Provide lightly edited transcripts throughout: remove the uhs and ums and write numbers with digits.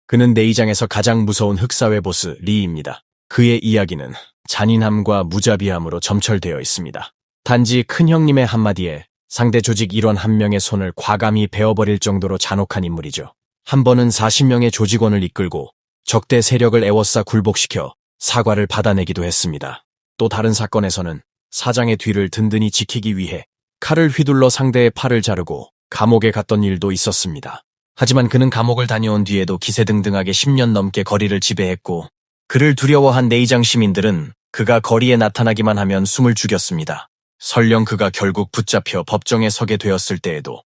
그는 내의장에서 가장 무서운 흑사회 보스 리입니다. 그의 이야기는 잔인함과 무자비함으로 점철되어 있습니다. 단지 큰 형님의 한마디에 상대 조직 일원 한 명의 손을 과감히 베어버릴 정도로 잔혹한 인물이죠. 한 번은 40명의 조직원을 이끌고 적대 세력을 에워싸 굴복시켜 사과를 받아내기도 했습니다. 또 다른 사건에서는 사장의 뒤를 든든히 지키기 위해 칼을 휘둘러 상대의 팔을 자르고 감옥에 갔던 일도 있었습니다. 하지만 그는 감옥을 다녀온 뒤에도 기세등등하게 10년 넘게 거리를 지배했고 그를 두려워한 내의장 시민들은 그가 거리에 나타나기만 하면 숨을 죽였습니다. 설령 그가 결국 붙잡혀 법정에 서게 되었을 때에도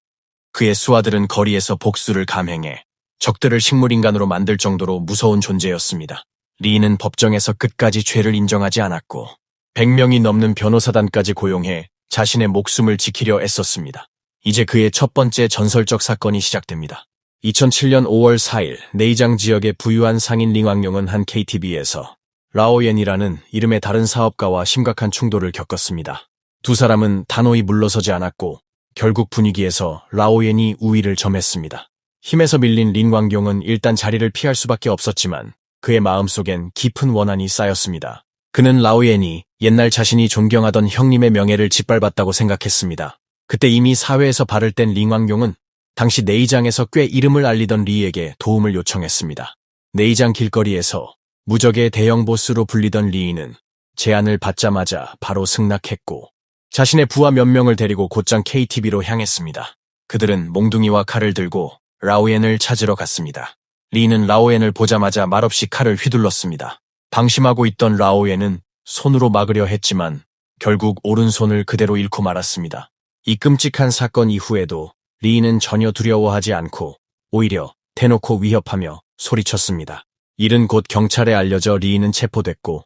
그의 수하들은 거리에서 복수를 감행해 적들을 식물인간으로 만들 정도로 무서운 존재였습니다. 리는 법정에서 끝까지 죄를 인정하지 않았고 100명이 넘는 변호사단까지 고용해 자신의 목숨을 지키려 애썼습니다. 이제 그의 첫 번째 전설적 사건이 시작됩니다. 2007년 5월 4일 내의장 지역의 부유한 상인 링왕룡은 한 KTV에서 라오옌이라는 이름의 다른 사업가와 심각한 충돌을 겪었습니다. 두 사람은 단호히 물러서지 않았고 결국 분위기에서 라오옌이 우위를 점했습니다. 힘에서 밀린 링왕룡은 일단 자리를 피할 수밖에 없었지만 그의 마음속엔 깊은 원한이 쌓였습니다. 그는 라오옌이 옛날 자신이 존경하던 형님의 명예를 짓밟았다고 생각했습니다. 그때 이미 사회에서 발을 뗀 링왕룡은 당시 내의장에서 꽤 이름을 알리던 리에게 도움을 요청했습니다. 내의장 길거리에서 무적의 대형 보스로 불리던 리는 제안을 받자마자 바로 승낙했고 자신의 부하 몇 명을 데리고 곧장 KTV로 향했습니다. 그들은 몽둥이와 칼을 들고 라오옌을 찾으러 갔습니다. 리는 라오옌을 보자마자 말없이 칼을 휘둘렀습니다. 방심하고 있던 라오옌은 손으로 막으려 했지만 결국 오른손을 그대로 잃고 말았습니다. 이 끔찍한 사건 이후에도 리는 전혀 두려워하지 않고 오히려 대놓고 위협하며 소리쳤습니다. 일은 곧 경찰에 알려져 리는 체포됐고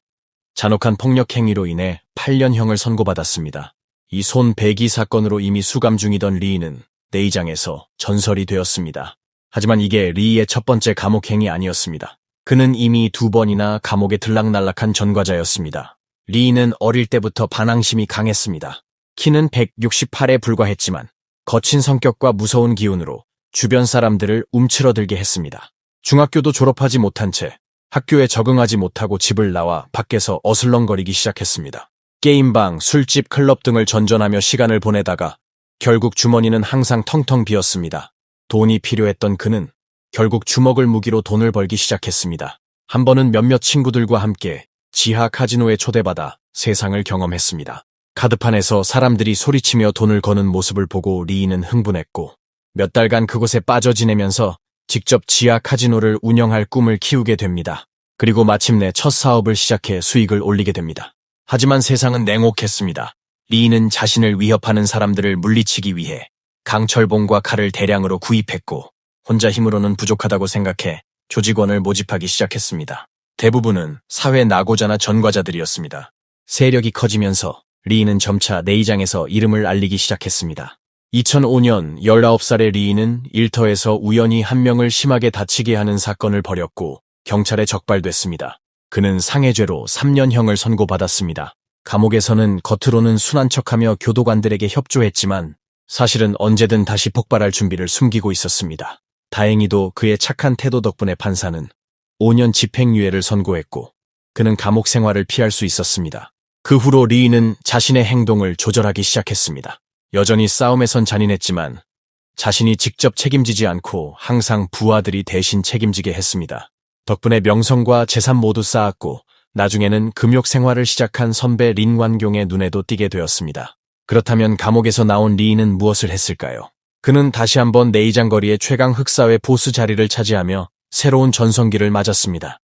잔혹한 폭력 행위로 인해 8년형을 선고받았습니다. 이 손 배기 사건으로 이미 수감 중이던 리는 내의장에서 전설이 되었습니다. 하지만 이게 리의 첫 번째 감옥행이 아니었습니다. 그는 이미 2번이나 감옥에 들락날락한 전과자였습니다. 리는 어릴 때부터 반항심이 강했습니다. 키는 168에 불과했지만 거친 성격과 무서운 기운으로 주변 사람들을 움츠러들게 했습니다. 중학교도 졸업하지 못한 채 학교에 적응하지 못하고 집을 나와 밖에서 어슬렁거리기 시작했습니다. 게임방, 술집, 클럽 등을 전전하며 시간을 보내다가 결국 주머니는 항상 텅텅 비었습니다. 돈이 필요했던 그는 결국 주먹을 무기로 돈을 벌기 시작했습니다. 한 번은 몇몇 친구들과 함께 지하 카지노에 초대받아 세상을 경험했습니다. 카드판에서 사람들이 소리치며 돈을 거는 모습을 보고 리는 흥분했고 몇 달간 그곳에 빠져 지내면서 직접 지하 카지노를 운영할 꿈을 키우게 됩니다. 그리고 마침내 첫 사업을 시작해 수익을 올리게 됩니다. 하지만 세상은 냉혹했습니다. 리는 자신을 위협하는 사람들을 물리치기 위해 강철봉과 칼을 대량으로 구입했고 혼자 힘으로는 부족하다고 생각해 조직원을 모집하기 시작했습니다. 대부분은 사회 낙오자나 전과자들이었습니다. 세력이 커지면서 리는 점차 내의장에서 이름을 알리기 시작했습니다. 2005년 19살의 리는 일터에서 우연히 한 명을 심하게 다치게 하는 사건을 벌였고 경찰에 적발됐습니다. 그는 상해죄로 3년형을 선고받았습니다. 감옥에서는 겉으로는 순한 척하며 교도관들에게 협조했지만 사실은 언제든 다시 폭발할 준비를 숨기고 있었습니다. 다행히도 그의 착한 태도 덕분에 판사는 5년 집행유예를 선고했고 그는 감옥 생활을 피할 수 있었습니다. 그 후로 리는 자신의 행동을 조절하기 시작했습니다. 여전히 싸움에선 잔인했지만 자신이 직접 책임지지 않고 항상 부하들이 대신 책임지게 했습니다. 덕분에 명성과 재산 모두 쌓았고 나중에는 금욕 생활을 시작한 선배 린완경의 눈에도 띄게 되었습니다. 그렇다면 감옥에서 나온 리는 무엇을 했을까요? 그는 다시 한번 내의장 거리의 최강 흑사회 보스 자리를 차지하며 새로운 전성기를 맞았습니다.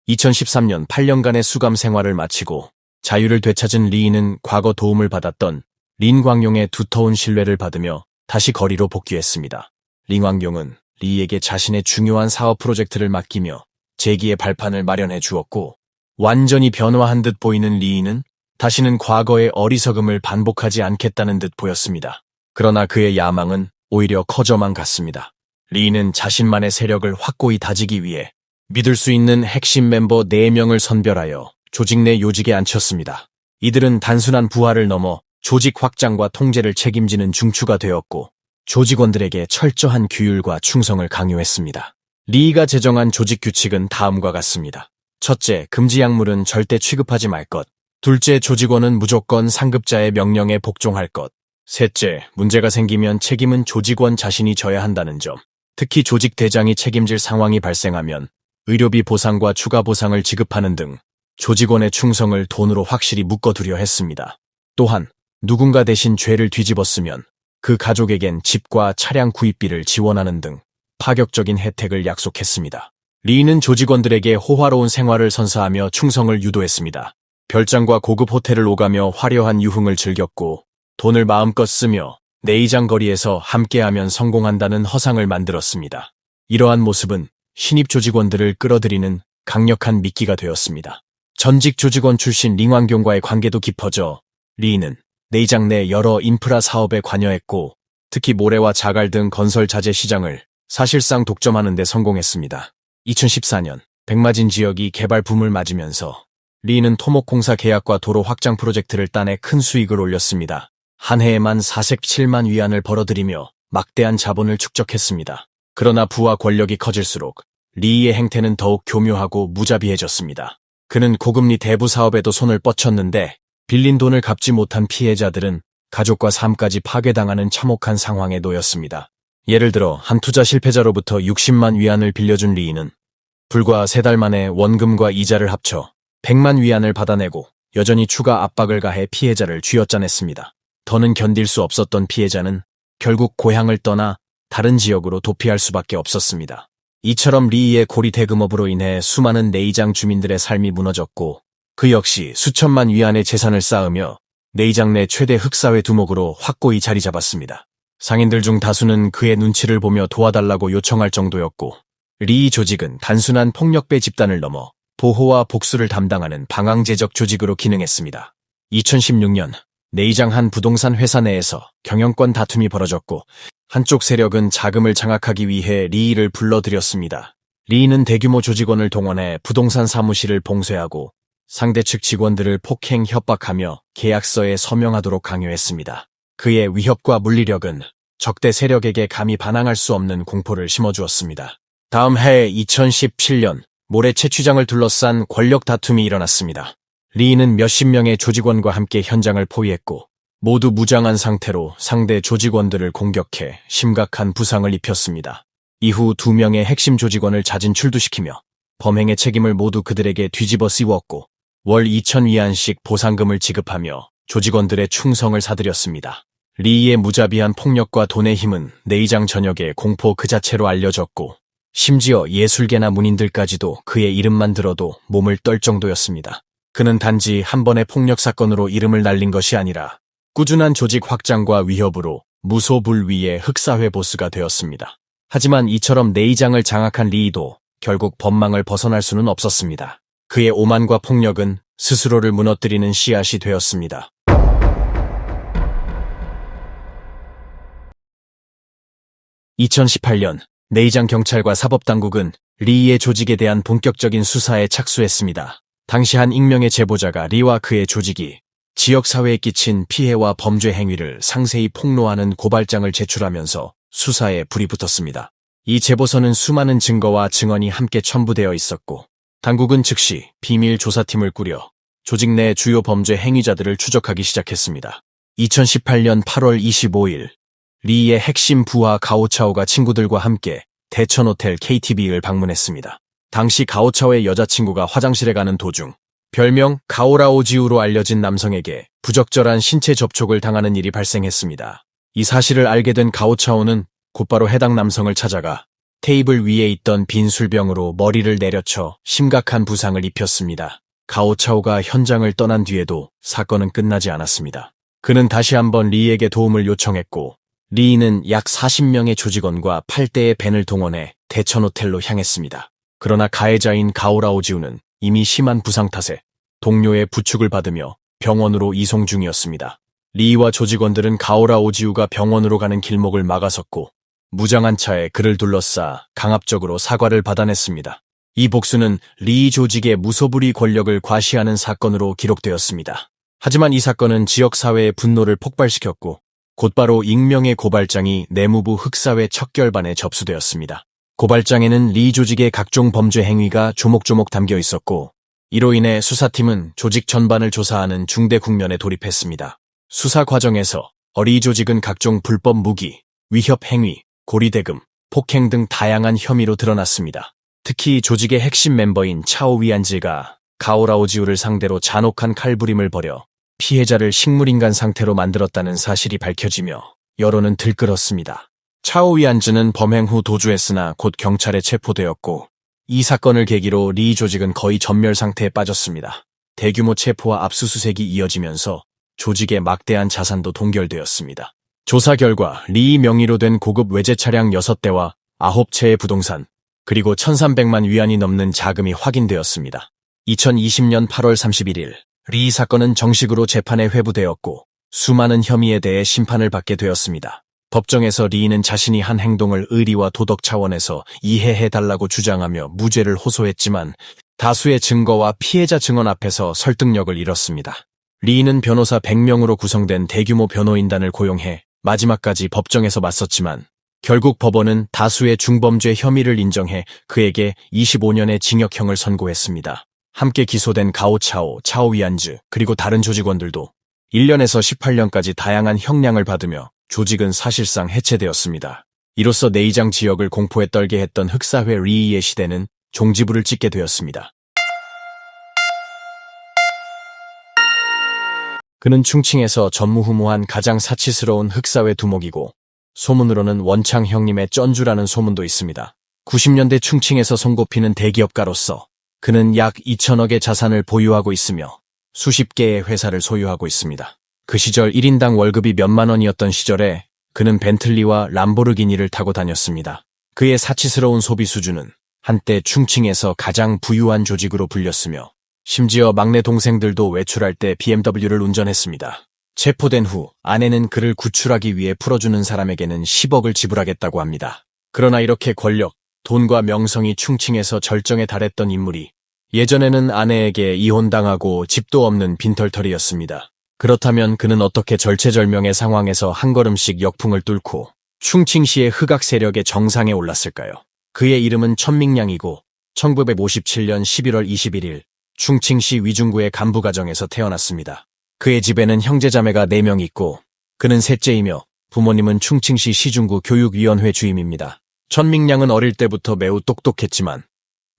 (2013년) 8년간의 수감 생활을 마치고 자유를 되찾은 리는 과거 도움을 받았던 린광용의 두터운 신뢰를 받으며 다시 거리로 복귀했습니다. 린광용은 리에게 자신의 중요한 사업 프로젝트를 맡기며 재기의 발판을 마련해 주었고 완전히 변화한 듯 보이는 리는 다시는 과거의 어리석음을 반복하지 않겠다는 듯 보였습니다. 그러나 그의 야망은 오히려 커져만 갔습니다. 리는 자신만의 세력을 확고히 다지기 위해 믿을 수 있는 핵심 멤버 4명을 선별하여 조직 내 요직에 앉혔습니다. 이들은 단순한 부하를 넘어 조직 확장과 통제를 책임지는 중추가 되었고 조직원들에게 철저한 규율과 충성을 강요했습니다. 리가 제정한 조직 규칙은 다음과 같습니다. 첫째, 금지 약물은 절대 취급하지 말 것. 둘째, 조직원은 무조건 상급자의 명령에 복종할 것. 셋째, 문제가 생기면 책임은 조직원 자신이 져야 한다는 점. 특히 조직 대장이 책임질 상황이 발생하면 의료비 보상과 추가 보상을 지급하는 등 조직원의 충성을 돈으로 확실히 묶어두려 했습니다. 또한 누군가 대신 죄를 뒤집었으면 그 가족에겐 집과 차량 구입비를 지원하는 등 파격적인 혜택을 약속했습니다. 리는 조직원들에게 호화로운 생활을 선사하며 충성을 유도했습니다. 별장과 고급 호텔을 오가며 화려한 유흥을 즐겼고 돈을 마음껏 쓰며 내의장 거리에서 함께하면 성공한다는 허상을 만들었습니다. 이러한 모습은 신입 조직원들을 끌어들이는 강력한 미끼가 되었습니다. 전직 조직원 출신 링완경과의 관계도 깊어져 리는 내의장 내 여러 인프라 사업에 관여했고 특히 모래와 자갈 등 건설 자재 시장을 사실상 독점하는 데 성공했습니다. 2014년 백마진 지역이 개발 붐을 맞으면서 리는 토목공사 계약과 도로 확장 프로젝트를 따내 큰 수익을 올렸습니다. 한 해에만 47만 위안을 벌어들이며 막대한 자본을 축적했습니다. 그러나 부와 권력이 커질수록 리의 행태는 더욱 교묘하고 무자비해졌습니다. 그는 고금리 대부 사업에도 손을 뻗쳤는데 빌린 돈을 갚지 못한 피해자들은 가족과 삶까지 파괴당하는 참혹한 상황에 놓였습니다. 예를 들어 한 투자 실패자로부터 60만 위안을 빌려준 리는 불과 3달 만에 원금과 이자를 합쳐 100만 위안을 받아내고 여전히 추가 압박을 가해 피해자를 쥐어짜냈습니다. 더는 견딜 수 없었던 피해자는 결국 고향을 떠나 다른 지역으로 도피할 수밖에 없었습니다. 이처럼 리의 고리 대금업으로 인해 수많은 내의장 주민들의 삶이 무너졌고 그 역시 수천만 위안의 재산을 쌓으며 내의장 내 최대 흑사회 두목으로 확고히 자리 잡았습니다. 상인들 중 다수는 그의 눈치를 보며 도와달라고 요청할 정도였고 리 조직은 단순한 폭력배 집단을 넘어 보호와 복수를 담당하는 방황제적 조직으로 기능했습니다. 2016년 내의장 한 부동산 회사 내에서 경영권 다툼이 벌어졌고 한쪽 세력은 자금을 장악하기 위해 리를 불러들였습니다. 리는 대규모 조직원을 동원해 부동산 사무실을 봉쇄하고 상대 측 직원들을 폭행 협박하며 계약서에 서명하도록 강요했습니다. 그의 위협과 물리력은 적대 세력에게 감히 반항할 수 없는 공포를 심어주었습니다. 다음 해 2017년 모래 채취장을 둘러싼 권력 다툼이 일어났습니다. 리는 몇십 명의 조직원과 함께 현장을 포위했고 모두 무장한 상태로 상대 조직원들을 공격해 심각한 부상을 입혔습니다. 이후 2명의 핵심 조직원을 자진 출두시키며 범행의 책임을 모두 그들에게 뒤집어 씌웠고 월 2,000위안씩 보상금을 지급하며 조직원들의 충성을 사들였습니다. 리의 무자비한 폭력과 돈의 힘은 내의장 전역에 공포 그 자체로 알려졌고 심지어 예술계나 문인들까지도 그의 이름만 들어도 몸을 떨 정도였습니다. 그는 단지 한 번의 폭력 사건으로 이름을 날린 것이 아니라 꾸준한 조직 확장과 위협으로 무소불위의 흑사회 보스가 되었습니다. 하지만 이처럼 내의장을 장악한 리도 결국 법망을 벗어날 수는 없었습니다. 그의 오만과 폭력은 스스로를 무너뜨리는 씨앗이 되었습니다. (2018년) 내의장 경찰과 사법당국은 리의 조직에 대한 본격적인 수사에 착수했습니다. 당시 한 익명의 제보자가 리와 그의 조직이 지역사회에 끼친 피해와 범죄 행위를 상세히 폭로하는 고발장을 제출하면서 수사에 불이 붙었습니다. 이 제보서는 수많은 증거와 증언이 함께 첨부되어 있었고 당국은 즉시 비밀 조사팀을 꾸려 조직 내 주요 범죄 행위자들을 추적하기 시작했습니다. 2018년 8월 25일 리의 핵심 부하 가오차오가 친구들과 함께 대천호텔 KTV를 방문했습니다. 당시 가오차오의 여자친구가 화장실에 가는 도중 별명 가오라오지우로 알려진 남성에게 부적절한 신체 접촉을 당하는 일이 발생했습니다. 이 사실을 알게 된 가오차오는 곧바로 해당 남성을 찾아가 테이블 위에 있던 빈 술병으로 머리를 내려쳐 심각한 부상을 입혔습니다. 가오차오가 현장을 떠난 뒤에도 사건은 끝나지 않았습니다. 그는 다시 한번 리에게 도움을 요청했고 리는 약 40명의 조직원과 8대의 밴을 동원해 대천호텔로 향했습니다. 그러나 가해자인 가오라오지우는 이미 심한 부상 탓에 동료의 부축을 받으며 병원으로 이송 중이었습니다. 리와 조직원들은 가오라오지우가 병원으로 가는 길목을 막아섰고 무장한 차에 그를 둘러싸 강압적으로 사과를 받아냈습니다. 이 복수는 리 조직의 무소불위 권력을 과시하는 사건으로 기록되었습니다. 하지만 이 사건은 지역사회의 분노를 폭발시켰고 곧바로 익명의 고발장이 내무부 흑사회 척결반에 접수되었습니다. 고발장에는 리 조직의 각종 범죄 행위가 조목조목 담겨 있었고, 이로 인해 수사팀은 조직 전반을 조사하는 중대 국면에 돌입했습니다. 수사 과정에서 리 조직은 각종 불법 무기, 위협 행위, 고리대금, 폭행 등 다양한 혐의로 드러났습니다. 특히 조직의 핵심 멤버인 차오 위안즈가 가오라오지우를 상대로 잔혹한 칼부림을 벌여 피해자를 식물인간 상태로 만들었다는 사실이 밝혀지며 여론은 들끓었습니다. 차오 위안즈는 범행 후 도주했으나 곧 경찰에 체포되었고, 이 사건을 계기로 리 조직은 거의 전멸 상태에 빠졌습니다. 대규모 체포와 압수수색이 이어지면서 조직의 막대한 자산도 동결되었습니다. 조사 결과 리 명의로 된 고급 외제 차량 6대와 9채의 부동산, 그리고 1,300만 위안이 넘는 자금이 확인되었습니다. 2020년 8월 31일 리 사건은 정식으로 재판에 회부되었고 수많은 혐의에 대해 심판을 받게 되었습니다. 법정에서 리는 자신이 한 행동을 의리와 도덕 차원에서 이해해달라고 주장하며 무죄를 호소했지만 다수의 증거와 피해자 증언 앞에서 설득력을 잃었습니다. 리는 변호사 100명으로 구성된 대규모 변호인단을 고용해 마지막까지 법정에서 맞섰지만 결국 법원은 다수의 중범죄 혐의를 인정해 그에게 25년의 징역형을 선고했습니다. 함께 기소된 가오차오, 차오 위안즈, 그리고 다른 조직원들도 1년에서 18년까지 다양한 형량을 받으며 조직은 사실상 해체되었습니다. 이로써 네이장 지역을 공포에 떨게 했던 흑사회 리의 시대는 종지부를 찍게 되었습니다. 그는 충칭에서 전무후무한 가장 사치스러운 흑사회 두목이고 소문으로는 원창 형님의 쩐주라는 소문도 있습니다. 90년대 충칭에서 손꼽히는 대기업가로서 그는 약 2천억의 자산을 보유하고 있으며 수십 개의 회사를 소유하고 있습니다. 그 시절 1인당 월급이 몇만 원이었던 시절에 그는 벤틀리와 람보르기니를 타고 다녔습니다. 그의 사치스러운 소비 수준은 한때 충칭에서 가장 부유한 조직으로 불렸으며 심지어 막내 동생들도 외출할 때 BMW를 운전했습니다. 체포된 후 아내는 그를 구출하기 위해 풀어주는 사람에게는 10억을 지불하겠다고 합니다. 그러나 이렇게 권력, 돈과 명성이 충칭에서 절정에 달했던 인물이 예전에는 아내에게 이혼당하고 집도 없는 빈털터리였습니다. 그렇다면 그는 어떻게 절체절명의 상황에서 한 걸음씩 역풍을 뚫고 충칭시의 흑악 세력의 정상에 올랐을까요? 그의 이름은 천밍량이고 1957년 11월 21일 충칭시 위중구의 간부가정에서 태어났습니다. 그의 집에는 형제자매가 4명 있고 그는 셋째이며 부모님은 충칭시 시중구 교육위원회 주임입니다. 천밍량은 어릴 때부터 매우 똑똑했지만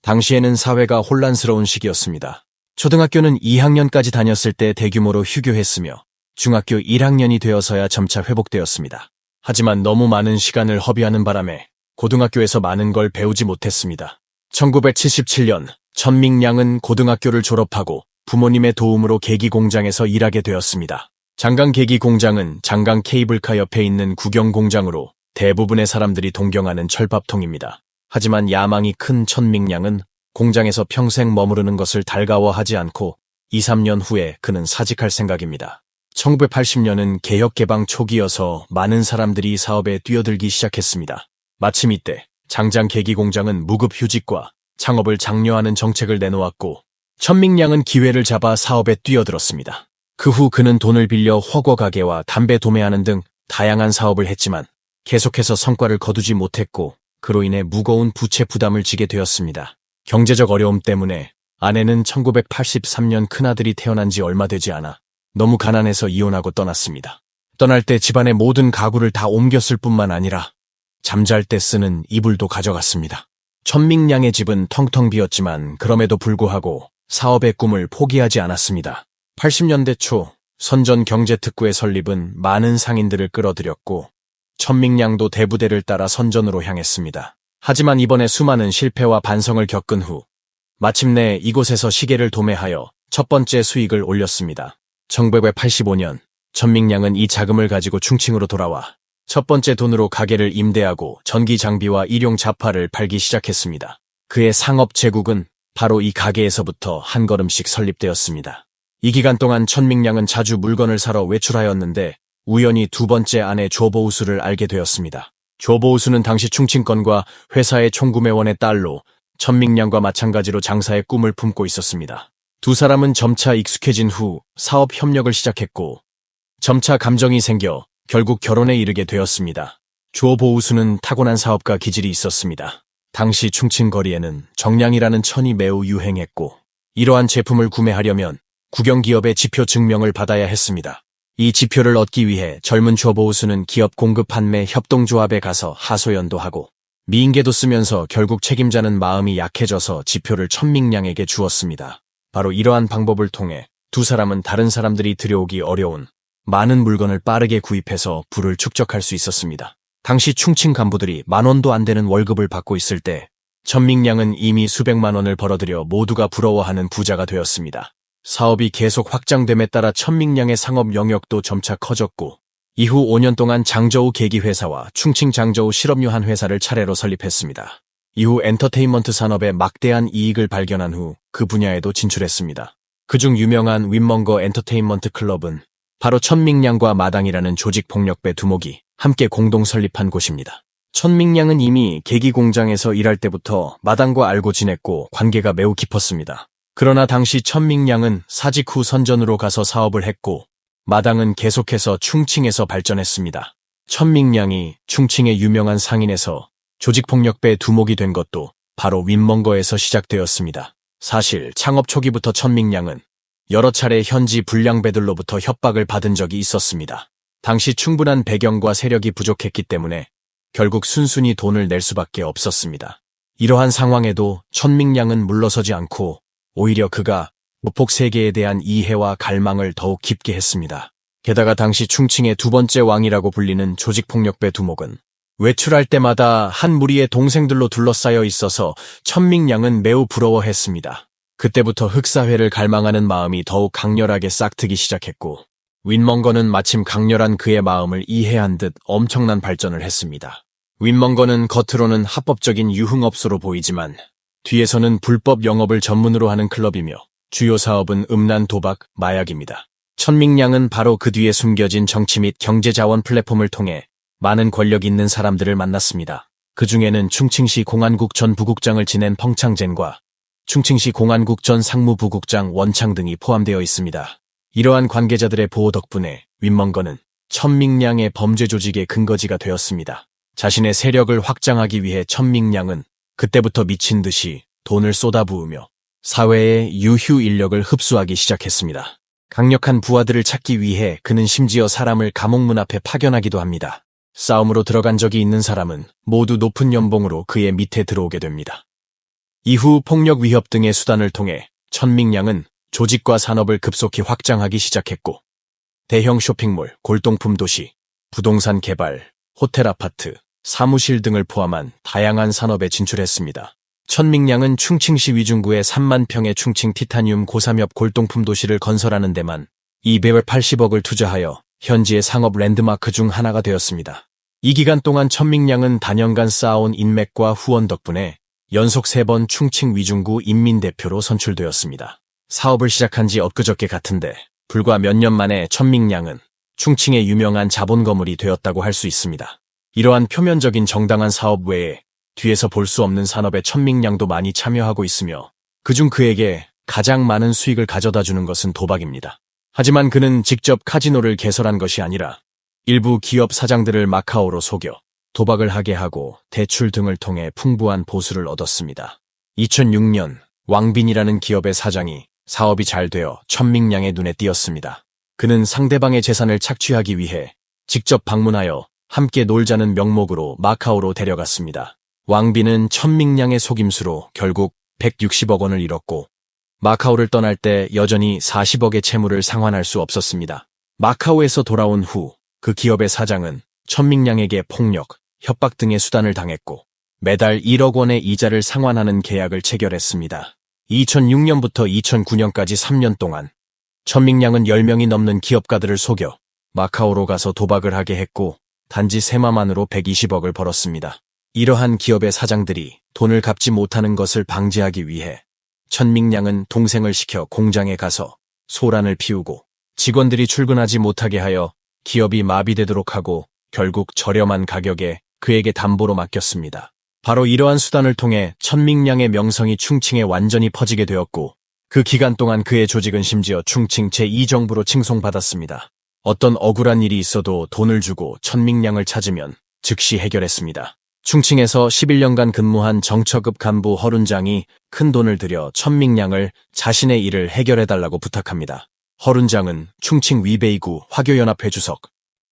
당시에는 사회가 혼란스러운 시기였습니다. 초등학교는 2학년까지 다녔을 때 대규모로 휴교했으며 중학교 1학년이 되어서야 점차 회복되었습니다. 하지만 너무 많은 시간을 허비하는 바람에 고등학교에서 많은 걸 배우지 못했습니다. 1977년 천밍량은 고등학교를 졸업하고 부모님의 도움으로 계기 공장에서 일하게 되었습니다. 장강 계기 공장은 장강 케이블카 옆에 있는 국영 공장으로 대부분의 사람들이 동경하는 철밥통입니다. 하지만 야망이 큰 천밍량은 공장에서 평생 머무르는 것을 달가워하지 않고 2, 3년 후에 그는 사직할 생각입니다. 1980년은 개혁 개방 초기여서 많은 사람들이 사업에 뛰어들기 시작했습니다. 마침 이때 장장 계기 공장은 무급 휴직과 창업을 장려하는 정책을 내놓았고 천밍량은 기회를 잡아 사업에 뛰어들었습니다. 그 후 그는 돈을 빌려 허거 가게와 담배 도매하는 등 다양한 사업을 했지만 계속해서 성과를 거두지 못했고 그로 인해 무거운 부채 부담을 지게 되었습니다. 경제적 어려움 때문에 아내는 1983년 큰아들이 태어난 지 얼마 되지 않아 너무 가난해서 이혼하고 떠났습니다. 떠날 때 집안의 모든 가구를 다 옮겼을 뿐만 아니라 잠잘 때 쓰는 이불도 가져갔습니다. 천밍량의 집은 텅텅 비었지만 그럼에도 불구하고 사업의 꿈을 포기하지 않았습니다. 80년대 초 선전경제특구의 설립은 많은 상인들을 끌어들였고 천밍량도 대부대를 따라 선전으로 향했습니다. 하지만 이번에 수많은 실패와 반성을 겪은 후 마침내 이곳에서 시계를 도매하여 첫 번째 수익을 올렸습니다. 1985년 천밍량은 이 자금을 가지고 충칭으로 돌아와 첫 번째 돈으로 가게를 임대하고 전기 장비와 일용 자파를 팔기 시작했습니다. 그의 상업 제국은 바로 이 가게에서부터 한 걸음씩 설립되었습니다. 이 기간 동안 천밍량은 자주 물건을 사러 외출하였는데 우연히 두 번째 아내 조보우수를 알게 되었습니다. 조보우수는 당시 충칭권과 회사의 총구매원의 딸로 천밍량과 마찬가지로 장사의 꿈을 품고 있었습니다. 두 사람은 점차 익숙해진 후 사업 협력을 시작했고 점차 감정이 생겨 결국 결혼에 이르게 되었습니다. 조보우수는 타고난 사업가 기질이 있었습니다. 당시 충칭 거리에는 정량이라는 천이 매우 유행했고 이러한 제품을 구매하려면 국영기업의 지표 증명을 받아야 했습니다. 이 지표를 얻기 위해 젊은 조보우수는 기업 공급 판매 협동조합에 가서 하소연도 하고 미인계도 쓰면서 결국 책임자는 마음이 약해져서 지표를 천밍량에게 주었습니다. 바로 이러한 방법을 통해 두 사람은 다른 사람들이 들여오기 어려운 많은 물건을 빠르게 구입해서 부를 축적할 수 있었습니다. 당시 충칭 간부들이 10,000원도 안 되는 월급을 받고 있을 때 천밍량은 이미 수백만 원을 벌어들여 모두가 부러워하는 부자가 되었습니다. 사업이 계속 확장됨에 따라 천밍량의 상업 영역도 점차 커졌고 이후 5년 동안 장저우 계기회사와 충칭 장저우 실업유한 회사를 차례로 설립했습니다. 이후 엔터테인먼트 산업에 막대한 이익을 발견한 후 그 분야에도 진출했습니다. 그중 유명한 윈먼거 엔터테인먼트 클럽은 바로 천밍량과 마당이라는 조직폭력배 두목이 함께 공동 설립한 곳입니다. 천밍량은 이미 계기공장에서 일할 때부터 마당과 알고 지냈고 관계가 매우 깊었습니다. 그러나 당시 천밍량은 사직 후 선전으로 가서 사업을 했고 마당은 계속해서 충칭에서 발전했습니다. 천밍량이 충칭의 유명한 상인에서 조직폭력배 두목이 된 것도 바로 윈먼거에서 시작되었습니다. 사실 창업 초기부터 천밍량은 여러 차례 현지 불량배들로부터 협박을 받은 적이 있었습니다. 당시 충분한 배경과 세력이 부족했기 때문에 결국 순순히 돈을 낼 수밖에 없었습니다. 이러한 상황에도 천밍량은 물러서지 않고 오히려 그가 무폭 세계에 대한 이해와 갈망을 더욱 깊게 했습니다. 게다가 당시 충칭의 두 번째 왕이라고 불리는 조직폭력배 두목은 외출할 때마다 한 무리의 동생들로 둘러싸여 있어서 천밍량은 매우 부러워했습니다. 그때부터 흑사회를 갈망하는 마음이 더욱 강렬하게 싹트기 시작했고 윈먼거는 마침 강렬한 그의 마음을 이해한 듯 엄청난 발전을 했습니다. 윈먼거는 겉으로는 합법적인 유흥업소로 보이지만 뒤에서는 불법 영업을 전문으로 하는 클럽이며 주요 사업은 음란, 도박, 마약입니다. 천밍량은 바로 그 뒤에 숨겨진 정치 및 경제자원 플랫폼을 통해 많은 권력 있는 사람들을 만났습니다. 그 중에는 충칭시 공안국 전 부국장을 지낸 펑창젠과 충칭시 공안국 전 상무부국장 원창 등이 포함되어 있습니다. 이러한 관계자들의 보호 덕분에 윈먼거는 천밍량의 범죄 조직의 근거지가 되었습니다. 자신의 세력을 확장하기 위해 천밍량은 그때부터 미친 듯이 돈을 쏟아부으며 사회의 유휴 인력을 흡수하기 시작했습니다. 강력한 부하들을 찾기 위해 그는 심지어 사람을 감옥문 앞에 파견하기도 합니다. 싸움으로 들어간 적이 있는 사람은 모두 높은 연봉으로 그의 밑에 들어오게 됩니다. 이후 폭력 위협 등의 수단을 통해 천밍량은 조직과 산업을 급속히 확장하기 시작했고 대형 쇼핑몰, 골동품 도시, 부동산 개발, 호텔 아파트, 사무실 등을 포함한 다양한 산업에 진출했습니다. 천밍량은 충칭시 위중구에 3만 평의 충칭 티타늄 고삼엽 골동품 도시를 건설하는 데만 280억을 투자하여 현지의 상업 랜드마크 중 하나가 되었습니다. 이 기간 동안 천밍량은 단연간 쌓아온 인맥과 후원 덕분에 연속 3번 충칭 위중구 인민대표로 선출되었습니다. 사업을 시작한 지 엊그저께 같은데 불과 몇 년 만에 천밍량은 충칭의 유명한 자본거물이 되었다고 할 수 있습니다. 이러한 표면적인 정당한 사업 외에 뒤에서 볼 수 없는 산업에 천밍량도 많이 참여하고 있으며 그중 그에게 가장 많은 수익을 가져다 주는 것은 도박입니다. 하지만 그는 직접 카지노를 개설한 것이 아니라 일부 기업 사장들을 마카오로 속여 도박을 하게 하고 대출 등을 통해 풍부한 보수를 얻었습니다. 2006년 왕빈이라는 기업의 사장이 사업이 잘 되어 천밍량의 눈에 띄었습니다. 그는 상대방의 재산을 착취하기 위해 직접 방문하여 함께 놀자는 명목으로 마카오로 데려갔습니다. 왕빈은 천밍량의 속임수로 결국 160억 원을 잃었고 마카오를 떠날 때 여전히 40억의 채무를 상환할 수 없었습니다. 마카오에서 돌아온 후 그 기업의 사장은 천밍량에게 폭력, 협박 등의 수단을 당했고 매달 1억 원의 이자를 상환하는 계약을 체결했습니다. 2006년부터 2009년까지 3년 동안 천밍량은 10명이 넘는 기업가들을 속여 마카오로 가서 도박을 하게 했고 단지 세마만으로 120억을 벌었습니다. 이러한 기업의 사장들이 돈을 갚지 못하는 것을 방지하기 위해 천밍량은 동생을 시켜 공장에 가서 소란을 피우고 직원들이 출근하지 못하게 하여 기업이 마비되도록 하고 결국 저렴한 가격에 그에게 담보로 맡겼습니다. 바로 이러한 수단을 통해 천밍량의 명성이 충칭에 완전히 퍼지게 되었고 그 기간 동안 그의 조직은 심지어 충칭 제2정부로 칭송받았습니다. 어떤 억울한 일이 있어도 돈을 주고 천밍량을 찾으면 즉시 해결했습니다. 충칭에서 11년간 근무한 정처급 간부 허룬장이 큰 돈을 들여 천밍량을 자신의 일을 해결해달라고 부탁합니다. 허룬장은 충칭 위베이구 화교연합회 주석,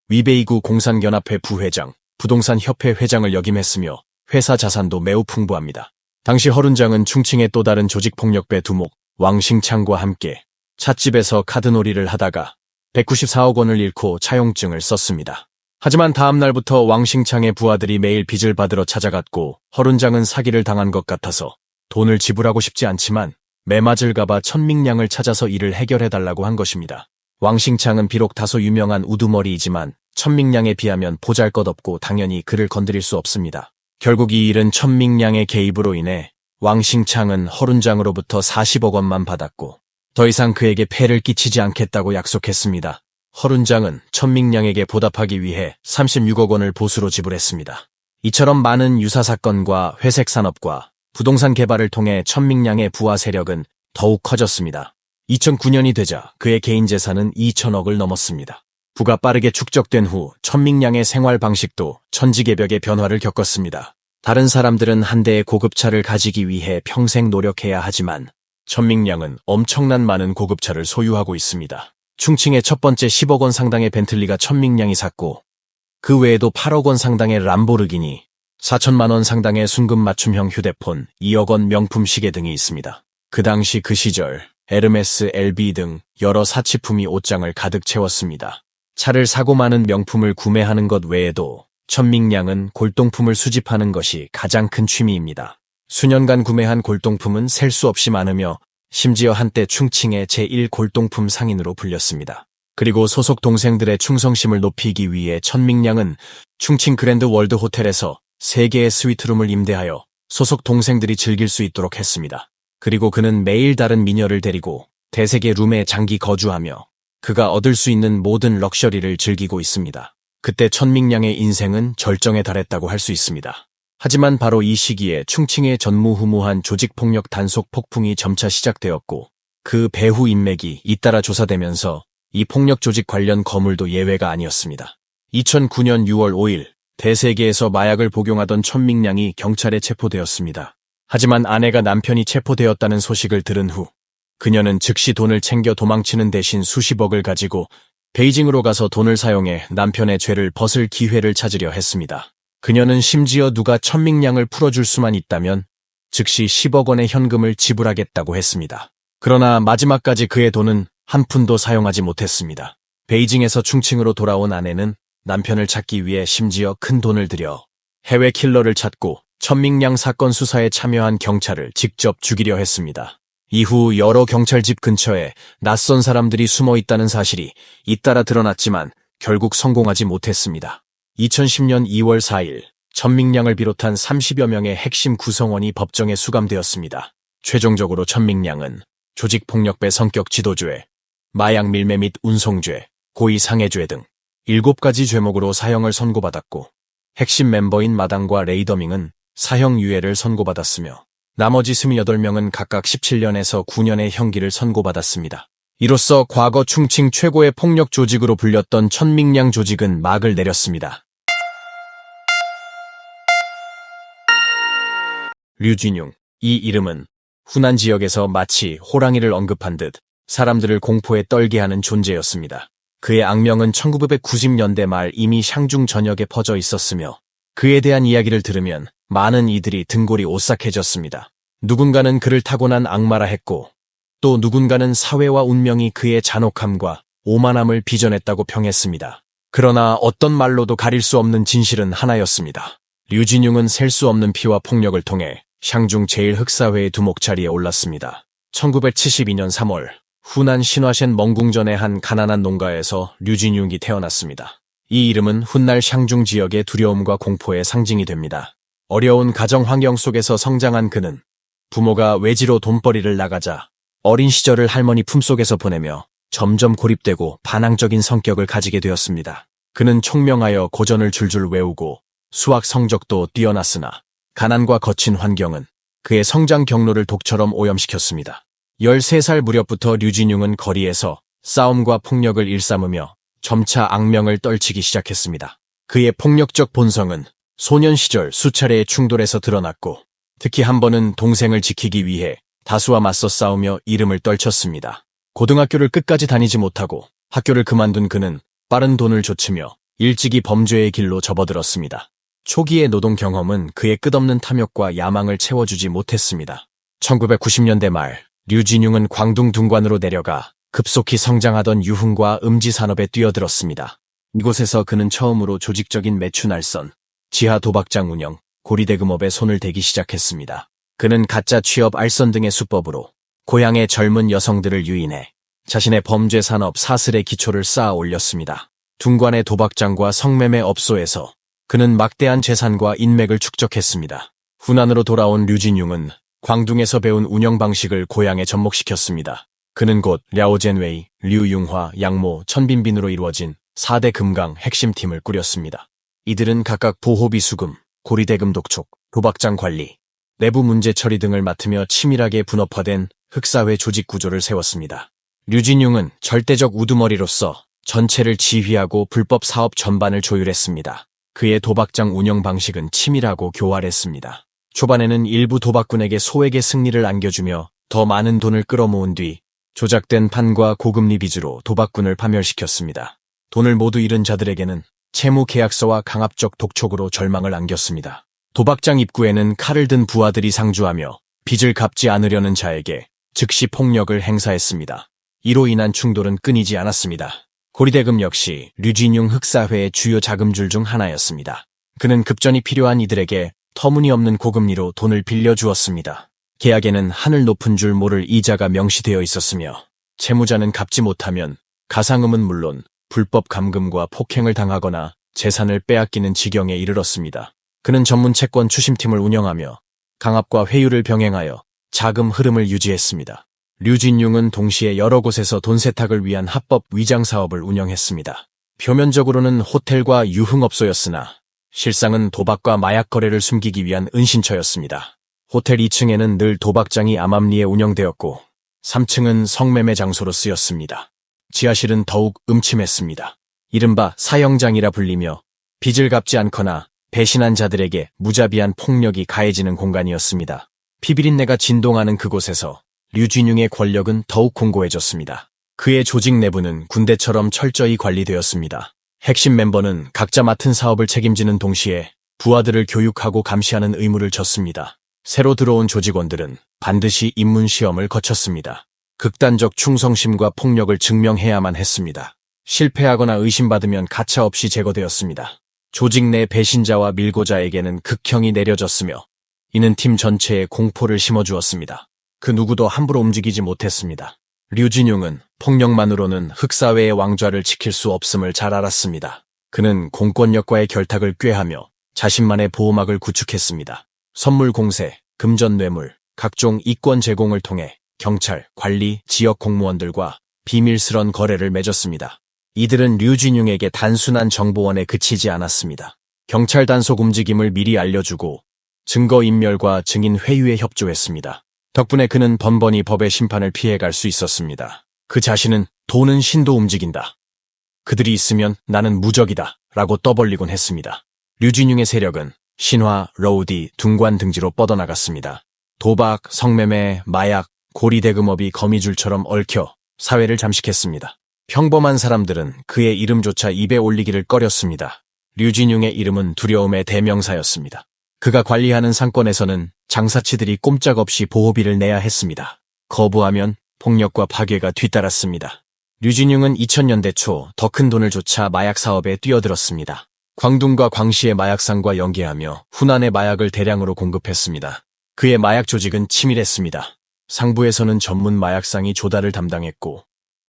위베이구 공산연합회 부회장, 부동산협회 회장을 역임했으며 회사 자산도 매우 풍부합니다. 당시 허룬장은 충칭의 또 다른 조직폭력배 두목 왕싱창과 함께 찻집에서 카드놀이를 하다가 194억 원을 잃고 차용증을 썼습니다. 하지만 다음 날부터 왕싱창의 부하들이 매일 빚을 받으러 찾아갔고 허룬장은 사기를 당한 것 같아서 돈을 지불하고 싶지 않지만 매맞을까봐 천밍량을 찾아서 이를 해결해달라고 한 것입니다. 왕싱창은 비록 다소 유명한 우두머리이지만 천밍량에 비하면 보잘것없고 당연히 그를 건드릴 수 없습니다. 결국 이 일은 천밍량의 개입으로 인해 왕싱창은 허룬장으로부터 40억 원만 받았고 더 이상 그에게 폐를 끼치지 않겠다고 약속했습니다. 허룬장은 천밍량에게 보답하기 위해 36억 원을 보수로 지불했습니다. 이처럼 많은 유사 사건과 회색 산업과 부동산 개발을 통해 천밍량의 부하 세력은 더욱 커졌습니다. 2009년이 되자 그의 개인 재산은 2천억을 넘었습니다. 부가 빠르게 축적된 후 천밍량의 생활 방식도 천지개벽의 변화를 겪었습니다. 다른 사람들은 한 대의 고급차를 가지기 위해 평생 노력해야 하지만 천밍량은 엄청난 많은 고급차를 소유하고 있습니다. 충칭의 첫 번째 10억 원 상당의 벤틀리가 천밍량이 샀고 그 외에도 8억 원 상당의 람보르기니, 4천만 원 상당의 순금 맞춤형 휴대폰, 2억 원 명품 시계 등이 있습니다. 그 당시 그 시절 에르메스, LB 등 여러 사치품이 옷장을 가득 채웠습니다. 차를 사고 많은 명품을 구매하는 것 외에도 천밍량은 골동품을 수집하는 것이 가장 큰 취미입니다. 수년간 구매한 골동품은 셀 수 없이 많으며 심지어 한때 충칭의 제1골동품 상인으로 불렸습니다. 그리고 소속 동생들의 충성심을 높이기 위해 천밍량은 충칭 그랜드 월드 호텔에서 3개의 스위트룸을 임대하여 소속 동생들이 즐길 수 있도록 했습니다. 그리고 그는 매일 다른 미녀를 데리고 대세계 룸에 장기 거주하며 그가 얻을 수 있는 모든 럭셔리를 즐기고 있습니다. 그때 천밍량의 인생은 절정에 달했다고 할 수 있습니다. 하지만 바로 이 시기에 충칭의 전무후무한 조직폭력 단속 폭풍이 점차 시작되었고 그 배후 인맥이 잇따라 조사되면서 이 폭력 조직 관련 거물도 예외가 아니었습니다. 2009년 6월 5일 대세계에서 마약을 복용하던 천밍량이 경찰에 체포되었습니다. 하지만 아내가 남편이 체포되었다는 소식을 들은 후 그녀는 즉시 돈을 챙겨 도망치는 대신 수십억을 가지고 베이징으로 가서 돈을 사용해 남편의 죄를 벗을 기회를 찾으려 했습니다. 그녀는 심지어 누가 천밍량을 풀어줄 수만 있다면 즉시 10억 원의 현금을 지불하겠다고 했습니다. 그러나 마지막까지 그의 돈은 한 푼도 사용하지 못했습니다. 베이징에서 충칭으로 돌아온 아내는 남편을 찾기 위해 심지어 큰 돈을 들여 해외 킬러를 찾고 천밍량 사건 수사에 참여한 경찰을 직접 죽이려 했습니다. 이후 여러 경찰 집 근처에 낯선 사람들이 숨어 있다는 사실이 잇따라 드러났지만 결국 성공하지 못했습니다. 2010년 2월 4일 천밍량을 비롯한 30여 명의 핵심 구성원이 법정에 수감되었습니다. 최종적으로 천밍량은 조직폭력배 성격 지도죄, 마약 밀매 및 운송죄, 고의상해죄 등 7가지 죄목으로 사형을 선고받았고 핵심 멤버인 마당과 레이더밍은 사형유예를 선고받았으며 나머지 28명은 각각 17년에서 9년의 형기를 선고받았습니다. 이로써 과거 충칭 최고의 폭력 조직으로 불렸던 천밍량 조직은 막을 내렸습니다. 류진융, 이 이름은 후난 지역에서 마치 호랑이를 언급한 듯 사람들을 공포에 떨게 하는 존재였습니다. 그의 악명은 1990년대 말 이미 샹중 전역에 퍼져 있었으며 그에 대한 이야기를 들으면 많은 이들이 등골이 오싹해졌습니다. 누군가는 그를 타고난 악마라 했고 또 누군가는 사회와 운명이 그의 잔혹함과 오만함을 빚어냈다고 평했습니다. 그러나 어떤 말로도 가릴 수 없는 진실은 하나였습니다. 류진융은 셀 수 없는 피와 폭력을 통해 샹중 제1흑사회의 두목 자리에 올랐습니다. 1972년 3월 후난 신화셴 멍궁전의 한 가난한 농가에서 류진융이 태어났습니다. 이 이름은 훗날 샹중 지역의 두려움과 공포의 상징이 됩니다. 어려운 가정 환경 속에서 성장한 그는 부모가 외지로 돈벌이를 나가자 어린 시절을 할머니 품속에서 보내며 점점 고립되고 반항적인 성격을 가지게 되었습니다. 그는 총명하여 고전을 줄줄 외우고 수학 성적도 뛰어났으나 가난과 거친 환경은 그의 성장 경로를 독처럼 오염시켰습니다. 13살 무렵부터 류진융은 거리에서 싸움과 폭력을 일삼으며 점차 악명을 떨치기 시작했습니다. 그의 폭력적 본성은 소년 시절 수차례의 충돌에서 드러났고 특히 한 번은 동생을 지키기 위해 다수와 맞서 싸우며 이름을 떨쳤습니다. 고등학교를 끝까지 다니지 못하고 학교를 그만둔 그는 빠른 돈을 좇으며 일찍이 범죄의 길로 접어들었습니다. 초기의 노동 경험은 그의 끝없는 탐욕과 야망을 채워주지 못했습니다. 1990년대 말 류진융은 광둥 둥관으로 내려가 급속히 성장하던 유흥과 음지 산업에 뛰어들었습니다. 이곳에서 그는 처음으로 조직적인 매추 날선, 지하 도박장 운영, 고리대금업에 손을 대기 시작했습니다. 그는 가짜 취업 알선 등의 수법으로 고향의 젊은 여성들을 유인해 자신의 범죄 산업 사슬의 기초를 쌓아 올렸습니다. 둥관의 도박장과 성매매 업소에서 그는 막대한 재산과 인맥을 축적했습니다. 후난으로 돌아온 류진융은 광둥에서 배운 운영 방식을 고향에 접목시켰습니다. 그는 곧 랴오젠웨이, 류융화, 양모, 천빈빈으로 이루어진 4대 금강 핵심팀을 꾸렸습니다. 이들은 각각 보호비 수금, 고리대금 독촉, 도박장 관리, 내부 문제 처리 등을 맡으며 치밀하게 분업화된 흑사회 조직 구조를 세웠습니다. 류진융은 절대적 우두머리로서 전체를 지휘하고 불법 사업 전반을 조율했습니다. 그의 도박장 운영 방식은 치밀하고 교활했습니다. 초반에는 일부 도박꾼에게 소액의 승리를 안겨주며 더 많은 돈을 끌어모은 뒤 조작된 판과 고금리 빚으로 도박꾼을 파멸시켰습니다. 돈을 모두 잃은 자들에게는 채무 계약서와 강압적 독촉으로 절망을 안겼습니다. 도박장 입구에는 칼을 든 부하들이 상주하며 빚을 갚지 않으려는 자에게 즉시 폭력을 행사했습니다. 이로 인한 충돌은 끊이지 않았습니다. 고리대금 역시 류진융 흑사회의 주요 자금줄 중 하나였습니다. 그는 급전이 필요한 이들에게 터무니없는 고금리로 돈을 빌려주었습니다. 계약에는 하늘 높은 줄 모를 이자가 명시되어 있었으며 채무자는 갚지 못하면 가상음은 물론 불법 감금과 폭행을 당하거나 재산을 빼앗기는 지경에 이르렀습니다. 그는 전문 채권 추심팀을 운영하며 강압과 회유를 병행하여 자금 흐름을 유지했습니다. 류진융은 동시에 여러 곳에서 돈 세탁을 위한 합법 위장 사업을 운영했습니다. 표면적으로는 호텔과 유흥업소였으나 실상은 도박과 마약 거래를 숨기기 위한 은신처였습니다. 호텔 2층에는 늘 도박장이 암암리에 운영되었고 3층은 성매매 장소로 쓰였습니다. 지하실은 더욱 음침했습니다. 이른바 사형장이라 불리며 빚을 갚지 않거나 배신한 자들에게 무자비한 폭력이 가해지는 공간이었습니다. 피비린내가 진동하는 그곳에서 류진융의 권력은 더욱 공고해졌습니다. 그의 조직 내부는 군대처럼 철저히 관리되었습니다. 핵심 멤버는 각자 맡은 사업을 책임지는 동시에 부하들을 교육하고 감시하는 의무를 졌습니다. 새로 들어온 조직원들은 반드시 입문시험을 거쳤습니다. 극단적 충성심과 폭력을 증명해야만 했습니다. 실패하거나 의심받으면 가차없이 제거되었습니다. 조직 내 배신자와 밀고자에게는 극형이 내려졌으며 이는 팀 전체에 공포를 심어주었습니다. 그 누구도 함부로 움직이지 못했습니다. 류진융은 폭력만으로는 흑사회의 왕좌를 지킬 수 없음을 잘 알았습니다. 그는 공권력과의 결탁을 꾀하며 자신만의 보호막을 구축했습니다. 선물 공세, 금전 뇌물, 각종 이권 제공을 통해 경찰, 관리, 지역 공무원들과 비밀스런 거래를 맺었습니다. 이들은 류진융에게 단순한 정보원에 그치지 않았습니다. 경찰 단속 움직임을 미리 알려주고 증거인멸과 증인 회유에 협조했습니다. 덕분에 그는 번번이 법의 심판을 피해갈 수 있었습니다. 그 자신은 돈은 신도 움직인다. 그들이 있으면 나는 무적이다. 라고 떠벌리곤 했습니다. 류진융의 세력은 신화, 러우디, 둥관 등지로 뻗어나갔습니다. 도박, 성매매, 마약, 고리대금업이 거미줄처럼 얽혀 사회를 잠식했습니다. 평범한 사람들은 그의 이름조차 입에 올리기를 꺼렸습니다. 류진융의 이름은 두려움의 대명사였습니다. 그가 관리하는 상권에서는 장사치들이 꼼짝없이 보호비를 내야 했습니다. 거부하면 폭력과 파괴가 뒤따랐습니다. 류진융은 2000년대 초 더 큰 돈을 쫓아 마약 사업에 뛰어들었습니다. 광둥과 광시의 마약상과 연계하며 후난의 마약을 대량으로 공급했습니다. 그의 마약 조직은 치밀했습니다. 상부에서는 전문 마약상이 조달을 담당했고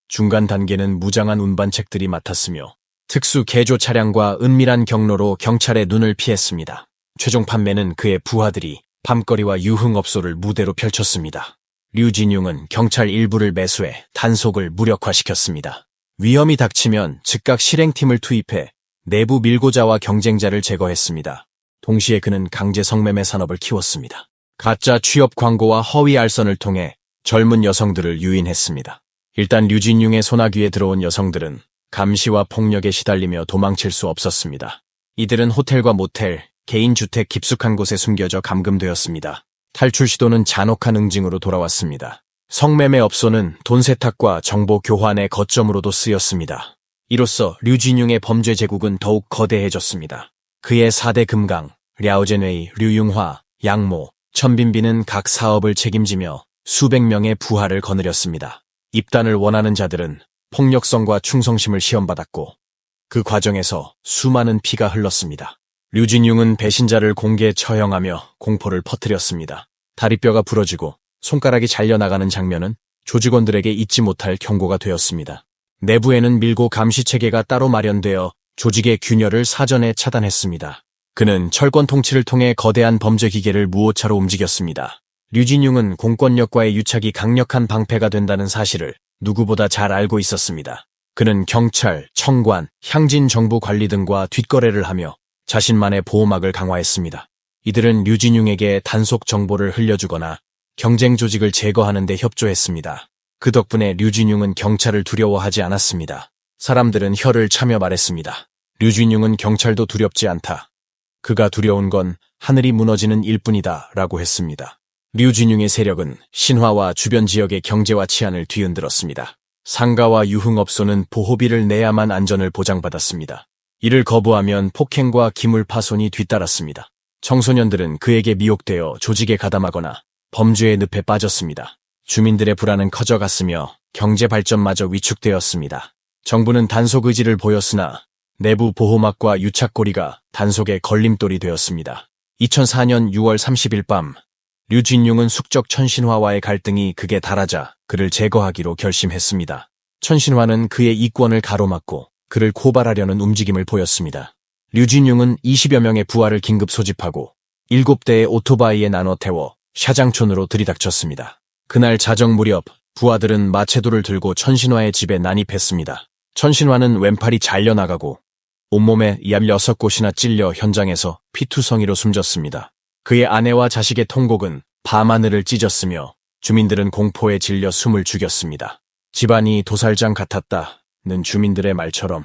중간 단계는 무장한 운반책들이 맡았으며 특수 개조 차량과 은밀한 경로로 경찰의 눈을 피했습니다. 최종 판매는 그의 부하들이 밤거리와 유흥업소를 무대로 펼쳤습니다. 류진융은 경찰 일부를 매수해 단속을 무력화시켰습니다. 위험이 닥치면 즉각 실행팀을 투입해 내부 밀고자와 경쟁자를 제거했습니다. 동시에 그는 강제 성매매 산업을 키웠습니다. 가짜 취업 광고와 허위 알선을 통해 젊은 여성들을 유인했습니다. 일단 류진융의 소나귀에 들어온 여성들은 감시와 폭력에 시달리며 도망칠 수 없었습니다. 이들은 호텔과 모텔, 개인주택 깊숙한 곳에 숨겨져 감금되었습니다. 탈출 시도는 잔혹한 응징으로 돌아왔습니다. 성매매 업소는 돈 세탁과 정보 교환의 거점으로도 쓰였습니다. 이로써 류진융의 범죄 제국은 더욱 거대해졌습니다. 그의 4대 금강, 랴오젠웨이, 류융화, 양모, 천빈비는 각 사업을 책임지며 수백 명의 부하를 거느렸습니다. 입단을 원하는 자들은 폭력성과 충성심을 시험받았고 그 과정에서 수많은 피가 흘렀습니다. 류진융은 배신자를 공개 처형하며 공포를 퍼뜨렸습니다. 다리뼈가 부러지고 손가락이 잘려나가는 장면은 조직원들에게 잊지 못할 경고가 되었습니다. 내부에는 밀고 감시 체계가 따로 마련되어 조직의 균열을 사전에 차단했습니다. 그는 철권 통치를 통해 거대한 범죄 기계를 무오차로 움직였습니다. 류진융은 공권력과의 유착이 강력한 방패가 된다는 사실을 누구보다 잘 알고 있었습니다. 그는 경찰, 청관, 향진 정부 관리 등과 뒷거래를 하며 자신만의 보호막을 강화했습니다. 이들은 류진융에게 단속 정보를 흘려주거나 경쟁 조직을 제거하는 데 협조했습니다. 그 덕분에 류진융은 경찰을 두려워하지 않았습니다. 사람들은 혀를 차며 말했습니다. 류진융은 경찰도 두렵지 않다. 그가 두려운 건 하늘이 무너지는 일뿐이다 라고 했습니다. 류진융의 세력은 신화와 주변 지역의 경제와 치안을 뒤흔들었습니다. 상가와 유흥업소는 보호비를 내야만 안전을 보장받았습니다. 이를 거부하면 폭행과 기물 파손이 뒤따랐습니다. 청소년들은 그에게 미혹되어 조직에 가담하거나 범죄의 늪에 빠졌습니다. 주민들의 불안은 커져갔으며 경제 발전마저 위축되었습니다. 정부는 단속 의지를 보였으나 내부 보호막과 유착고리가 단속의 걸림돌이 되었습니다. 2004년 6월 30일 밤 류진융은 숙적 천신화와의 갈등이 극에 달하자 그를 제거하기로 결심했습니다. 천신화는 그의 이권을 가로막고 그를 고발하려는 움직임을 보였습니다. 류진융은 20여 명의 부하를 긴급 소집하고 7대의 오토바이에 나눠 태워 샤장촌으로 들이닥쳤습니다. 그날 자정 무렵 부하들은 마체도를 들고 천신화의 집에 난입했습니다. 천신화는 왼팔이 잘려나가고 온몸에 16곳이나 찔려 현장에서 피투성이로 숨졌습니다. 그의 아내와 자식의 통곡은 밤하늘을 찢었으며 주민들은 공포에 질려 숨을 죽였습니다. 집안이 도살장 같았다는 주민들의 말처럼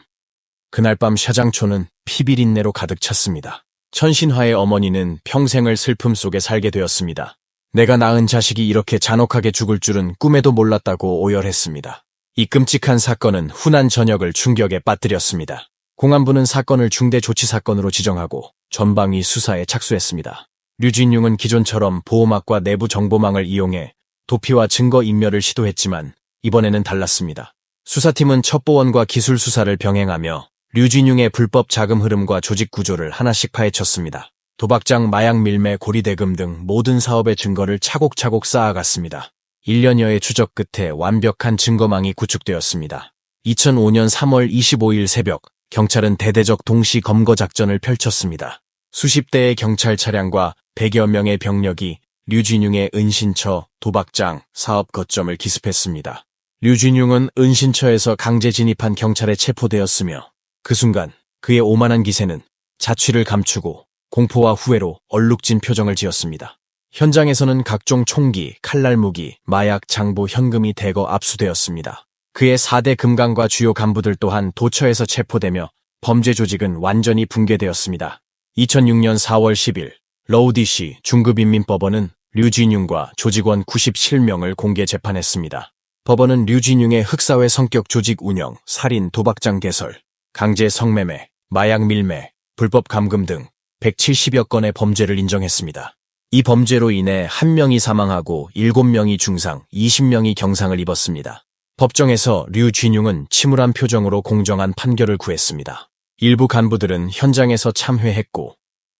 그날 밤 샤장촌은 피비린내로 가득 찼습니다. 천신화의 어머니는 평생을 슬픔 속에 살게 되었습니다. 내가 낳은 자식이 이렇게 잔혹하게 죽을 줄은 꿈에도 몰랐다고 오열했습니다. 이 끔찍한 사건은 후난 전역을 충격에 빠뜨렸습니다. 공안부는 사건을 중대조치사건으로 지정하고 전방위 수사에 착수했습니다. 류진융은 기존처럼 보호막과 내부 정보망을 이용해 도피와 증거 인멸을 시도했지만 이번에는 달랐습니다. 수사팀은 첩보원과 기술 수사를 병행하며 류진융의 불법 자금 흐름과 조직 구조를 하나씩 파헤쳤습니다. 도박장, 마약 밀매, 고리대금 등 모든 사업의 증거를 차곡차곡 쌓아갔습니다. 1년여의 추적 끝에 완벽한 증거망이 구축되었습니다. 2005년 3월 25일 새벽 경찰은 대대적 동시 검거 작전을 펼쳤습니다. 수십 대의 경찰 차량과 100여 명의 병력이 류진융의 은신처, 도박장, 사업 거점을 기습했습니다. 류진융은 은신처에서 강제 진입한 경찰에 체포되었으며 그 순간 그의 오만한 기세는 자취를 감추고 공포와 후회로 얼룩진 표정을 지었습니다. 현장에서는 각종 총기, 칼날무기, 마약, 장부, 현금이 대거 압수되었습니다. 그의 4대 금강과 주요 간부들 또한 도처에서 체포되며 범죄 조직은 완전히 붕괴되었습니다. 2006년 4월 10일 러우디시 중급인민법원은 류진융과 조직원 97명을 공개 재판했습니다. 법원은 류진융의 흑사회 성격 조직 운영, 살인, 도박장 개설, 강제 성매매, 마약 밀매, 불법 감금 등 170여 건의 범죄를 인정했습니다. 이 범죄로 인해 1명이 사망하고 7명이 중상, 20명이 경상을 입었습니다. 법정에서 류진융은 침울한 표정으로 공정한 판결을 구했습니다. 일부 간부들은 현장에서 참회했고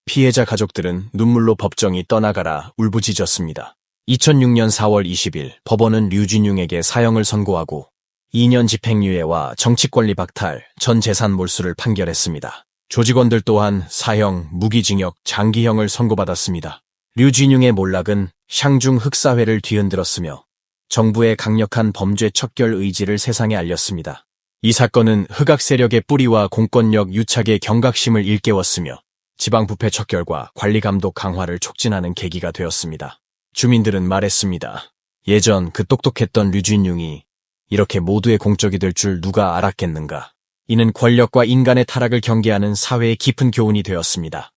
피해자 가족들은 눈물로 법정이 떠나가라 울부짖었습니다. 2006년 4월 20일 법원은 류진융에게 사형을 선고하고 2년 집행유예와 정치권리 박탈, 전 재산 몰수를 판결했습니다. 조직원들 또한 사형, 무기징역, 장기형을 선고받았습니다. 류진융의 몰락은 샹중 흑사회를 뒤흔들었으며 정부의 강력한 범죄 척결 의지를 세상에 알렸습니다. 이 사건은 흑악 세력의 뿌리와 공권력 유착의 경각심을 일깨웠으며 지방부패 척결과 관리감독 강화를 촉진하는 계기가 되었습니다. 주민들은 말했습니다. 예전 그 똑똑했던 류진융이 이렇게 모두의 공적이 될 줄 누가 알았겠는가. 이는 권력과 인간의 타락을 경계하는 사회의 깊은 교훈이 되었습니다.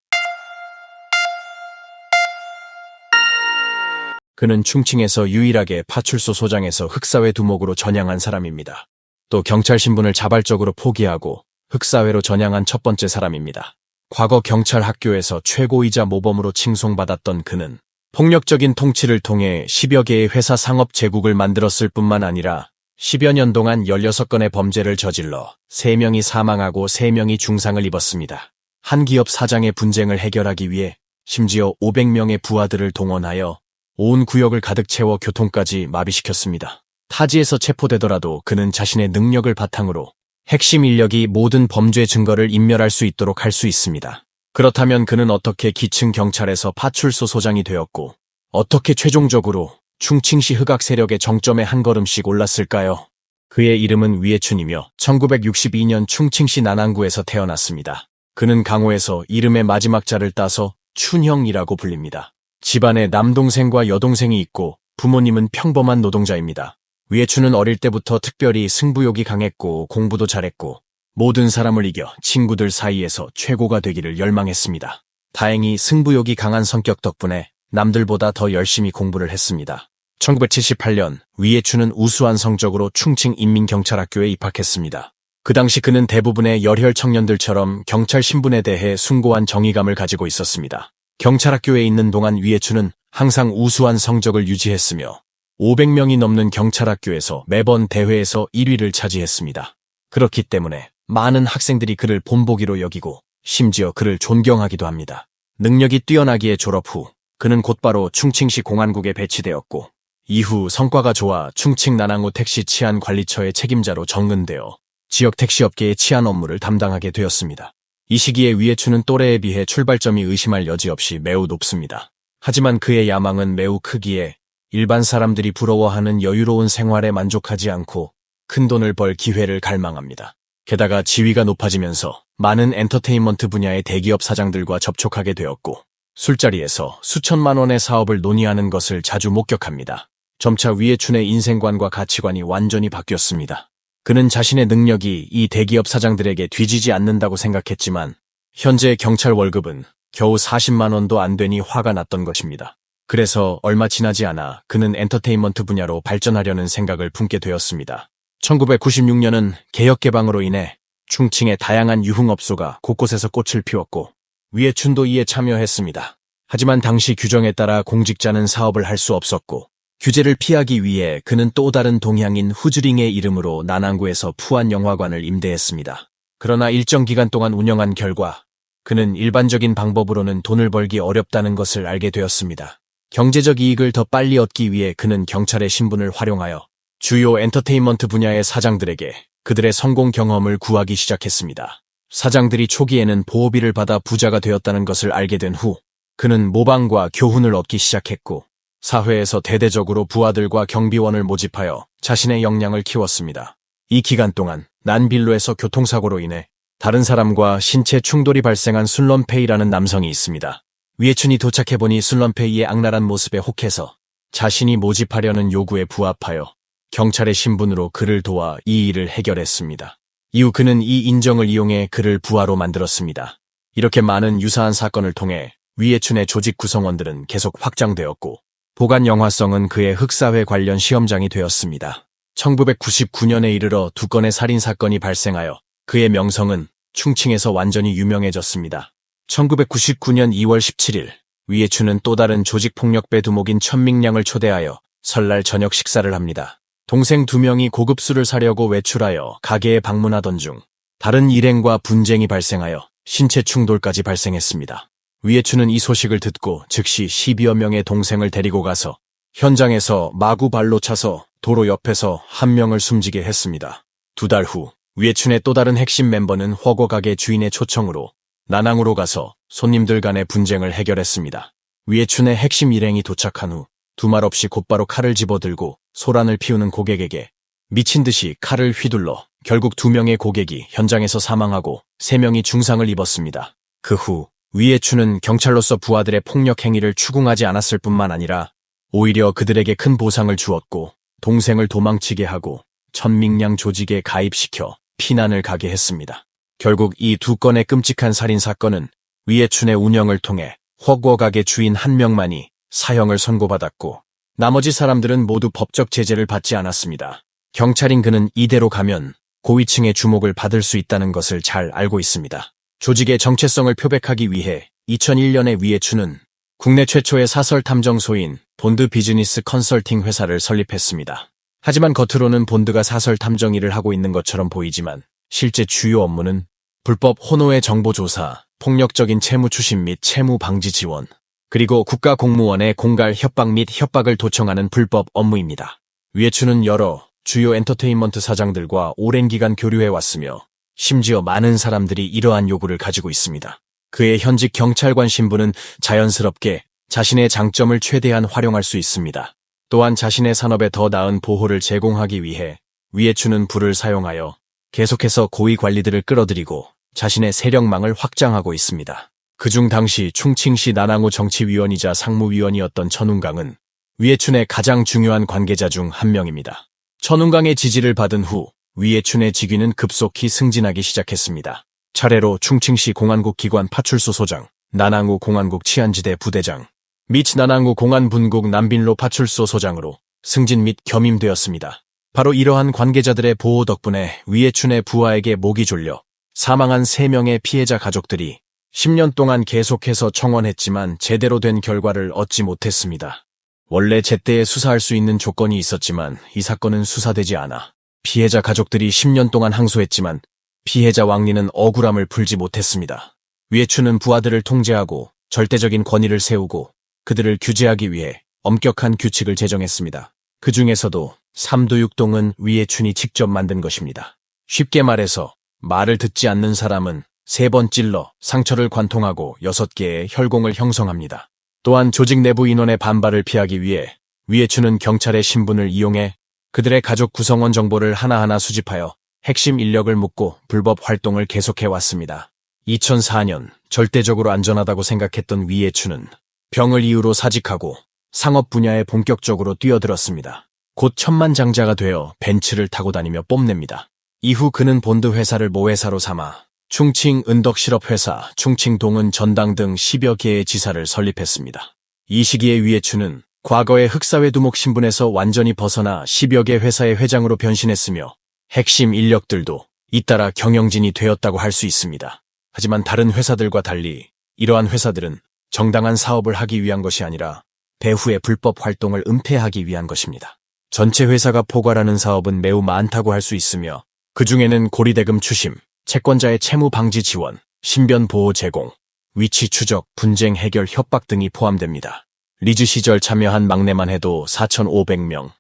그는 충칭에서 유일하게 파출소 소장에서 흑사회 두목으로 전향한 사람입니다. 또 경찰 신분을 자발적으로 포기하고 흑사회로 전향한 첫 번째 사람입니다. 과거 경찰 학교에서 최고이자 모범으로 칭송받았던 그는 폭력적인 통치를 통해 10여 개의 회사 상업 제국을 만들었을 뿐만 아니라 10여 년 동안 16건의 범죄를 저질러 3명이 사망하고 3명이 중상을 입었습니다. 한 기업 사장의 분쟁을 해결하기 위해 심지어 500명의 부하들을 동원하여 온 구역을 가득 채워 교통까지 마비시켰습니다. 타지에서 체포되더라도 그는 자신의 능력을 바탕으로 핵심 인력이 모든 범죄 증거를 인멸할 수 있도록 할 수 있습니다. 그렇다면 그는 어떻게 기층 경찰에서 파출소 소장이 되었고 어떻게 최종적으로 충칭시 흑악 세력의 정점에 한 걸음씩 올랐을까요? 그의 이름은 위에춘이며 1962년 충칭시 난안구에서 태어났습니다. 그는 강호에서 이름의 마지막 자를 따서 춘형이라고 불립니다. 집안에 남동생과 여동생이 있고 부모님은 평범한 노동자입니다. 위에춘은 어릴 때부터 특별히 승부욕이 강했고 공부도 잘했고 모든 사람을 이겨 친구들 사이에서 최고가 되기를 열망했습니다. 다행히 승부욕이 강한 성격 덕분에 남들보다 더 열심히 공부를 했습니다. 1978년 위에춘은 우수한 성적으로 충칭 인민경찰학교에 입학했습니다. 그 당시 그는 대부분의 열혈 청년들처럼 경찰 신분에 대해 숭고한 정의감을 가지고 있었습니다. 경찰학교에 있는 동안 위에춘은 항상 우수한 성적을 유지했으며 500명이 넘는 경찰학교에서 매번 대회에서 1위를 차지했습니다. 그렇기 때문에 많은 학생들이 그를 본보기로 여기고 심지어 그를 존경하기도 합니다. 능력이 뛰어나기에 졸업 후 그는 곧바로 충칭시 공안국에 배치되었고 이후 성과가 좋아 충칭 난항호 택시 치안 관리처의 책임자로 정근되어 지역 택시업계의 치안 업무를 담당하게 되었습니다. 이 시기에 위에춘은 또래에 비해 출발점이 의심할 여지 없이 매우 높습니다. 하지만 그의 야망은 매우 크기에 일반 사람들이 부러워하는 여유로운 생활에 만족하지 않고 큰돈을 벌 기회를 갈망합니다. 게다가 지위가 높아지면서 많은 엔터테인먼트 분야의 대기업 사장들과 접촉하게 되었고 술자리에서 수천만 원의 사업을 논의하는 것을 자주 목격합니다. 점차 위에춘의 인생관과 가치관이 완전히 바뀌었습니다. 그는 자신의 능력이 이 대기업 사장들에게 뒤지지 않는다고 생각했지만 현재 경찰 월급은 겨우 40만 원도 안 되니 화가 났던 것입니다. 그래서 얼마 지나지 않아 그는 엔터테인먼트 분야로 발전하려는 생각을 품게 되었습니다. 1996년은 개혁 개방으로 인해 충칭의 다양한 유흥업소가 곳곳에서 꽃을 피웠고 위에춘도 이에 참여했습니다. 하지만 당시 규정에 따라 공직자는 사업을 할 수 없었고 규제를 피하기 위해 그는 또 다른 동향인 후즈링의 이름으로 난안구에서 푸안 영화관을 임대했습니다. 그러나 일정 기간 동안 운영한 결과 그는 일반적인 방법으로는 돈을 벌기 어렵다는 것을 알게 되었습니다. 경제적 이익을 더 빨리 얻기 위해 그는 경찰의 신분을 활용하여 주요 엔터테인먼트 분야의 사장들에게 그들의 성공 경험을 구하기 시작했습니다. 사장들이 초기에는 보호비를 받아 부자가 되었다는 것을 알게 된 후 그는 모방과 교훈을 얻기 시작했고 사회에서 대대적으로 부하들과 경비원을 모집하여 자신의 역량을 키웠습니다. 이 기간 동안 난빌로에서 교통사고로 인해 다른 사람과 신체 충돌이 발생한 술런페이라는 남성이 있습니다. 위에춘이 도착해보니 술런페이의 악랄한 모습에 혹해서 자신이 모집하려는 요구에 부합하여 경찰의 신분으로 그를 도와 이 일을 해결했습니다. 이후 그는 이 인정을 이용해 그를 부하로 만들었습니다. 이렇게 많은 유사한 사건을 통해 위에춘의 조직 구성원들은 계속 확장되었고 보관 영화성은 그의 흑사회 관련 시험장이 되었습니다. 1999년에 이르러 2건의 살인사건이 발생하여 그의 명성은 충칭에서 완전히 유명해졌습니다. 1999년 2월 17일 위에춘은 또 다른 조직폭력배 두목인 천밍량을 초대하여 설날 저녁 식사를 합니다. 동생 2명이 고급 술을 사려고 외출하여 가게에 방문하던 중 다른 일행과 분쟁이 발생하여 신체 충돌까지 발생했습니다. 위에춘은 이 소식을 듣고 즉시 10여 명의 동생을 데리고 가서 현장에서 마구 발로 차서 도로 옆에서 한 명을 숨지게 했습니다. 2달 후 위에춘의 또 다른 핵심 멤버는 허거 가게 주인의 초청으로 난항으로 가서 손님들 간의 분쟁을 해결했습니다. 위에춘의 핵심 일행이 도착한 후 두 말 없이 곧바로 칼을 집어들고 소란을 피우는 고객에게 미친 듯이 칼을 휘둘러 결국 2명의 고객이 현장에서 사망하고 3명이 중상을 입었습니다. 그 후 위에춘은 경찰로서 부하들의 폭력 행위를 추궁하지 않았을 뿐만 아니라 오히려 그들에게 큰 보상을 주었고 동생을 도망치게 하고 천밍량 조직에 가입시켜 피난을 가게 했습니다. 결국 이 두 건의 끔찍한 살인 사건은 위해춘의 운영을 통해 허거 가게 주인 한 명만이 사형을 선고받았고 나머지 사람들은 모두 법적 제재를 받지 않았습니다. 경찰인 그는 이대로 가면 고위층의 주목을 받을 수 있다는 것을 잘 알고 있습니다. 조직의 정체성을 표백하기 위해 2001년에 위해춘은 국내 최초의 사설 탐정소인 본드 비즈니스 컨설팅 회사를 설립했습니다. 하지만 겉으로는 본드가 사설 탐정 일을 하고 있는 것처럼 보이지만 실제 주요 업무는 불법 혼호의 정보 조사, 폭력적인 채무 추심 및 채무 방지 지원, 그리고 국가 공무원의 공갈 협박 및 협박을 도청하는 불법 업무입니다. 위해춘은 여러 주요 엔터테인먼트 사장들과 오랜 기간 교류해왔으며 심지어 많은 사람들이 이러한 요구를 가지고 있습니다. 그의 현직 경찰관 신분은 자연스럽게 자신의 장점을 최대한 활용할 수 있습니다. 또한 자신의 산업에 더 나은 보호를 제공하기 위해 위해춘은 부를 사용하여 계속해서 고위 관리들을 끌어들이고 자신의 세력망을 확장하고 있습니다. 그중 당시 충칭시 난항우 정치위원이자 상무위원이었던 천운강은 위해춘의 가장 중요한 관계자 중 한 명입니다. 천운강의 지지를 받은 후 위해춘의 직위는 급속히 승진하기 시작했습니다. 차례로 충칭시 공안국 기관 파출소 소장, 난항우 공안국 치안지대 부대장, 및 난항우 공안분국 남빈로 파출소 소장으로 승진 및 겸임되었습니다. 바로 이러한 관계자들의 보호 덕분에 위해춘의 부하에게 목이 졸려 사망한 3명의 피해자 가족들이 10년 동안 계속해서 청원했지만 제대로 된 결과를 얻지 못했습니다. 원래 제때에 수사할 수 있는 조건이 있었지만 이 사건은 수사되지 않아 피해자 가족들이 10년 동안 항소했지만 피해자 왕리는 억울함을 풀지 못했습니다. 위해춘은 부하들을 통제하고 절대적인 권위를 세우고 그들을 규제하기 위해 엄격한 규칙을 제정했습니다. 그 중에서도 삼도육동은 위해춘이 직접 만든 것입니다. 쉽게 말해서 말을 듣지 않는 사람은 3번 찔러 상처를 관통하고 6개의 혈공을 형성합니다. 또한 조직 내부 인원의 반발을 피하기 위해 위해춘은 경찰의 신분을 이용해 그들의 가족 구성원 정보를 하나하나 수집하여 핵심 인력을 묶고 불법 활동을 계속해왔습니다. 2004년 절대적으로 안전하다고 생각했던 위해춘은 병을 이유로 사직하고 상업 분야에 본격적으로 뛰어들었습니다. 곧 천만장자가 되어 벤츠를 타고 다니며 뽐냅니다. 이후 그는 본드 회사를 모회사로 삼아 충칭 은덕실업회사, 충칭동은 전당 등 10여 개의 지사를 설립했습니다. 이 시기에 위해춘은 과거의 흑사회 두목 신분에서 완전히 벗어나 10여 개 회사의 회장으로 변신했으며 핵심 인력들도 잇따라 경영진이 되었다고 할 수 있습니다. 하지만 다른 회사들과 달리 이러한 회사들은 정당한 사업을 하기 위한 것이 아니라 배후의 불법 활동을 은폐하기 위한 것입니다. 전체 회사가 포괄하는 사업은 매우 많다고 할 수 있으며 그 중에는 고리대금 추심, 채권자의 채무 방지 지원, 신변 보호 제공, 위치 추적, 분쟁 해결 협박 등이 포함됩니다. 리즈 시절 참여한 막내만 해도 4,500명.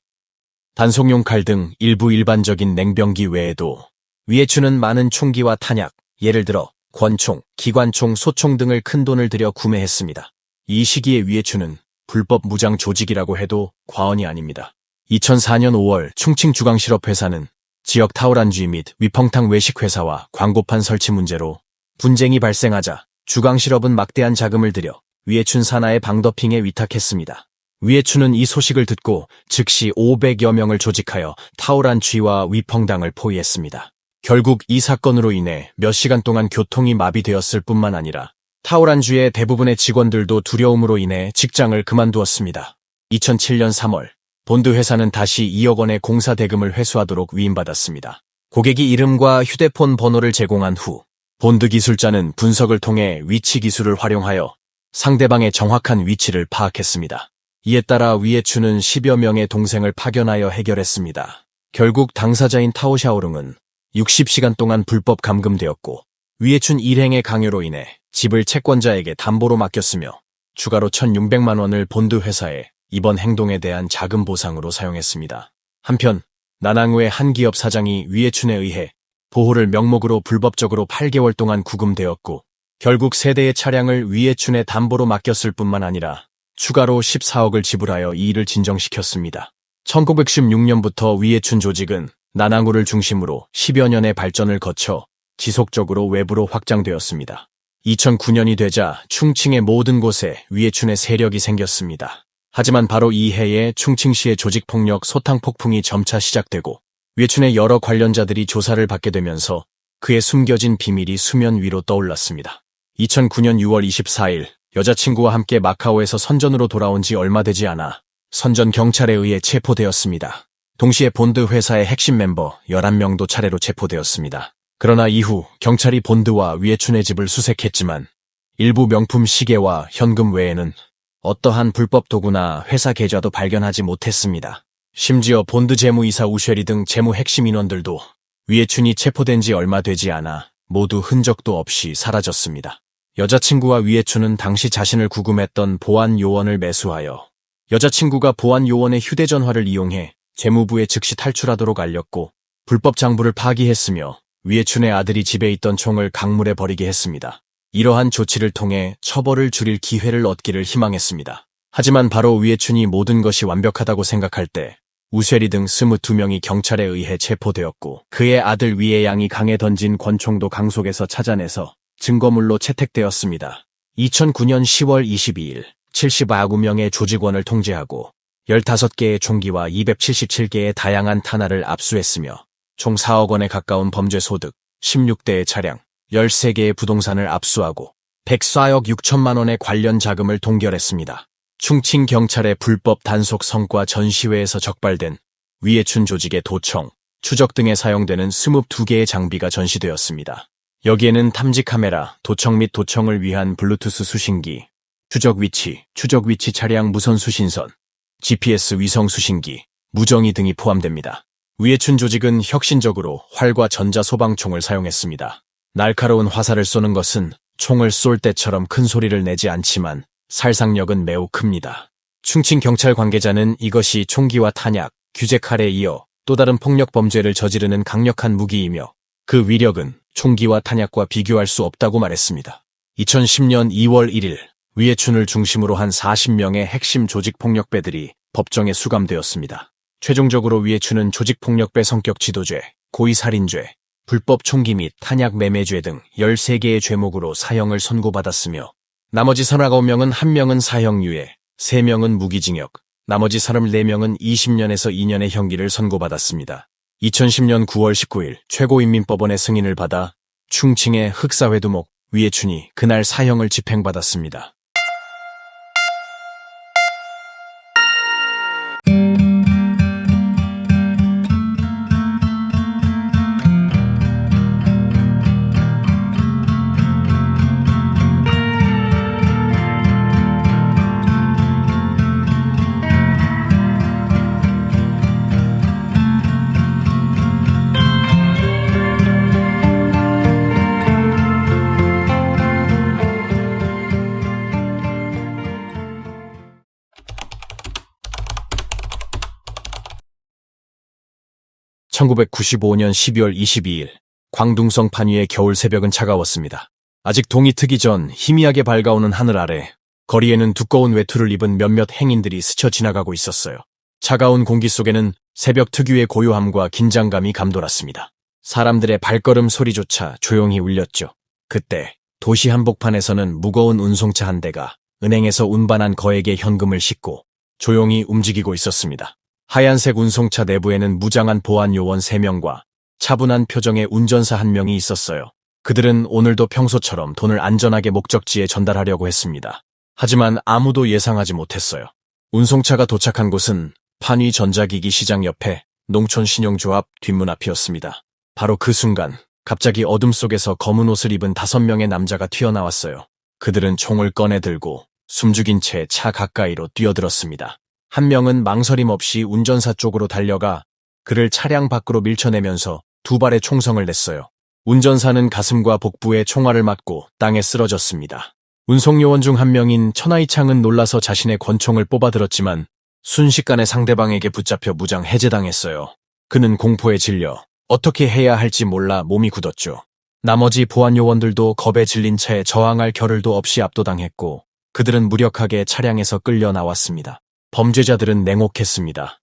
단속용 칼 등 일부 일반적인 냉병기 외에도 위해춘은 많은 총기와 탄약, 예를 들어 권총, 기관총, 소총 등을 큰 돈을 들여 구매했습니다. 이 시기에 위해춘은 불법 무장 조직이라고 해도 과언이 아닙니다. 2004년 5월 충칭주강실업회사는 지역 타오란쥐 및 위펑탕 외식회사와 광고판 설치 문제로 분쟁이 발생하자 주강실업은 막대한 자금을 들여 위해춘 산하의 방더핑에 위탁했습니다. 위해춘은 이 소식을 듣고 즉시 500여 명을 조직하여 타오란쥐와 위펑당을 포위했습니다. 결국 이 사건으로 인해 몇 시간 동안 교통이 마비되었을 뿐만 아니라 타오란쥐의 대부분의 직원들도 두려움으로 인해 직장을 그만두었습니다. 2007년 3월 본드 회사는 다시 2억 원의 공사 대금을 회수하도록 위임받았습니다. 고객이 이름과 휴대폰 번호를 제공한 후 본드 기술자는 분석을 통해 위치 기술을 활용하여 상대방의 정확한 위치를 파악했습니다. 이에 따라 위해춘은 10여 명의 동생을 파견하여 해결했습니다. 결국 당사자인 타오샤오릉은 60시간 동안 불법 감금되었고 위해춘 일행의 강요로 인해 집을 채권자에게 담보로 맡겼으며 추가로 1,600만 원을 본드 회사에 이번 행동에 대한 자금 보상으로 사용했습니다. 한편 난항우의 한 기업 사장이 위해춘에 의해 보호를 명목으로 불법적으로 8개월 동안 구금되었고 결국 세대의 차량을 위해춘의 담보로 맡겼을 뿐만 아니라 추가로 14억을 지불하여 이 일을 진정시켰습니다. 1916년부터 위해춘 조직은 난항우를 중심으로 10여 년의 발전을 거쳐 지속적으로 외부로 확장되었습니다. 2009년이 되자 충칭의 모든 곳에 위해춘의 세력이 생겼습니다. 하지만 바로 이 해에 충칭시의 조직폭력 소탕폭풍이 점차 시작되고 위해춘의 여러 관련자들이 조사를 받게 되면서 그의 숨겨진 비밀이 수면 위로 떠올랐습니다. 2009년 6월 24일 여자친구와 함께 마카오에서 선전으로 돌아온 지 얼마 되지 않아 선전 경찰에 의해 체포되었습니다. 동시에 본드 회사의 핵심 멤버 11명도 차례로 체포되었습니다. 그러나 이후 경찰이 본드와 위해춘의 집을 수색했지만 일부 명품 시계와 현금 외에는 어떠한 불법 도구나 회사 계좌도 발견하지 못했습니다. 심지어 본드 재무이사 우쉐리 등 재무 핵심 인원들도 위해춘이 체포된 지 얼마 되지 않아 모두 흔적도 없이 사라졌습니다. 여자친구와 위해춘은 당시 자신을 구금했던 보안 요원을 매수하여 여자친구가 보안 요원의 휴대전화를 이용해 재무부에 즉시 탈출하도록 알렸고 불법 장부를 파기했으며 위해춘의 아들이 집에 있던 총을 강물에 버리게 했습니다. 이러한 조치를 통해 처벌을 줄일 기회를 얻기를 희망했습니다. 하지만 바로 위해춘이 모든 것이 완벽하다고 생각할 때 우쉐리 등 22명이 경찰에 의해 체포되었고 그의 아들 위해양이 강에 던진 권총도 강 속에서 찾아내서 증거물로 채택되었습니다. 2009년 10월 22일 79명의 조직원을 통제하고 15개의 총기와 277개의 다양한 탄화를 압수했으며 총 4억 원에 가까운 범죄 소득, 16대의 차량, 13개의 부동산을 압수하고 104억 6천만 원의 관련 자금을 동결했습니다. 충칭 경찰의 불법 단속 성과 전시회에서 적발된 위해춘 조직의 도청, 추적 등에 사용되는 22개의 장비가 전시되었습니다. 여기에는 탐지 카메라, 도청 및 도청을 위한 블루투스 수신기, 추적 위치 차량 무선 수신선, GPS 위성 수신기, 무정이 등이 포함됩니다. 위해춘 조직은 혁신적으로 활과 전자 소방총을 사용했습니다. 날카로운 화살을 쏘는 것은 총을 쏠 때처럼 큰 소리를 내지 않지만 살상력은 매우 큽니다. 충칭 경찰 관계자는 이것이 총기와 탄약, 규제 칼에 이어 또 다른 폭력 범죄를 저지르는 강력한 무기이며 그 위력은 총기와 탄약과 비교할 수 없다고 말했습니다. 2010년 2월 1일 위해춘을 중심으로 한 40명의 핵심 조직폭력배들이 법정에 수감되었습니다. 최종적으로 위해춘은 조직폭력배 성격 지도죄, 고의살인죄, 불법 총기 및 탄약 매매죄 등 13개의 죄목으로 사형을 선고받았으며 나머지 39명은 1명은 사형유예, 3명은 무기징역, 나머지 34명은 20년에서 2년의 형기를 선고받았습니다. 2010년 9월 19일 최고인민법원의 승인을 받아 충칭의 흑사회두목 위해춘이 그날 사형을 집행받았습니다. (1995년 12월 22일) 광둥성 판위의 겨울 새벽은 차가웠습니다. 아직 동이 트기 전 희미하게 밝아오는 하늘 아래 거리에는 두꺼운 외투를 입은 몇몇 행인들이 스쳐 지나가고 있었어요. 차가운 공기 속에는 새벽 특유의 고요함과 긴장감이 감돌았습니다. 사람들의 발걸음 소리조차 조용히 울렸죠. 그때 도시 한복판에서는 무거운 운송차 한 대가 은행에서 운반한 거액의 현금을 싣고 조용히 움직이고 있었습니다. 하얀색 운송차 내부에는 무장한 보안 요원 3명과 차분한 표정의 운전사 1명이 있었어요. 그들은 오늘도 평소처럼 돈을 안전하게 목적지에 전달하려고 했습니다. 하지만 아무도 예상하지 못했어요. 운송차가 도착한 곳은 판위 전자기기 시장 옆에 농촌신용조합 뒷문 앞이었습니다. 바로 그 순간 갑자기 어둠 속에서 검은 옷을 입은 5명의 남자가 튀어나왔어요. 그들은 총을 꺼내 들고 숨죽인 채 차 가까이로 뛰어들었습니다. 1명은 망설임 없이 운전사 쪽으로 달려가 그를 차량 밖으로 밀쳐내면서 2발의 총성을 냈어요. 운전사는 가슴과 복부에 총알을 맞고 땅에 쓰러졌습니다. 운송요원 중 1명인 천하이창은 놀라서 자신의 권총을 뽑아들었지만 순식간에 상대방에게 붙잡혀 무장 해제당했어요. 그는 공포에 질려 어떻게 해야 할지 몰라 몸이 굳었죠. 나머지 보안요원들도 겁에 질린 채 저항할 겨를도 없이 압도당했고 그들은 무력하게 차량에서 끌려 나왔습니다. 범죄자들은 냉혹했습니다.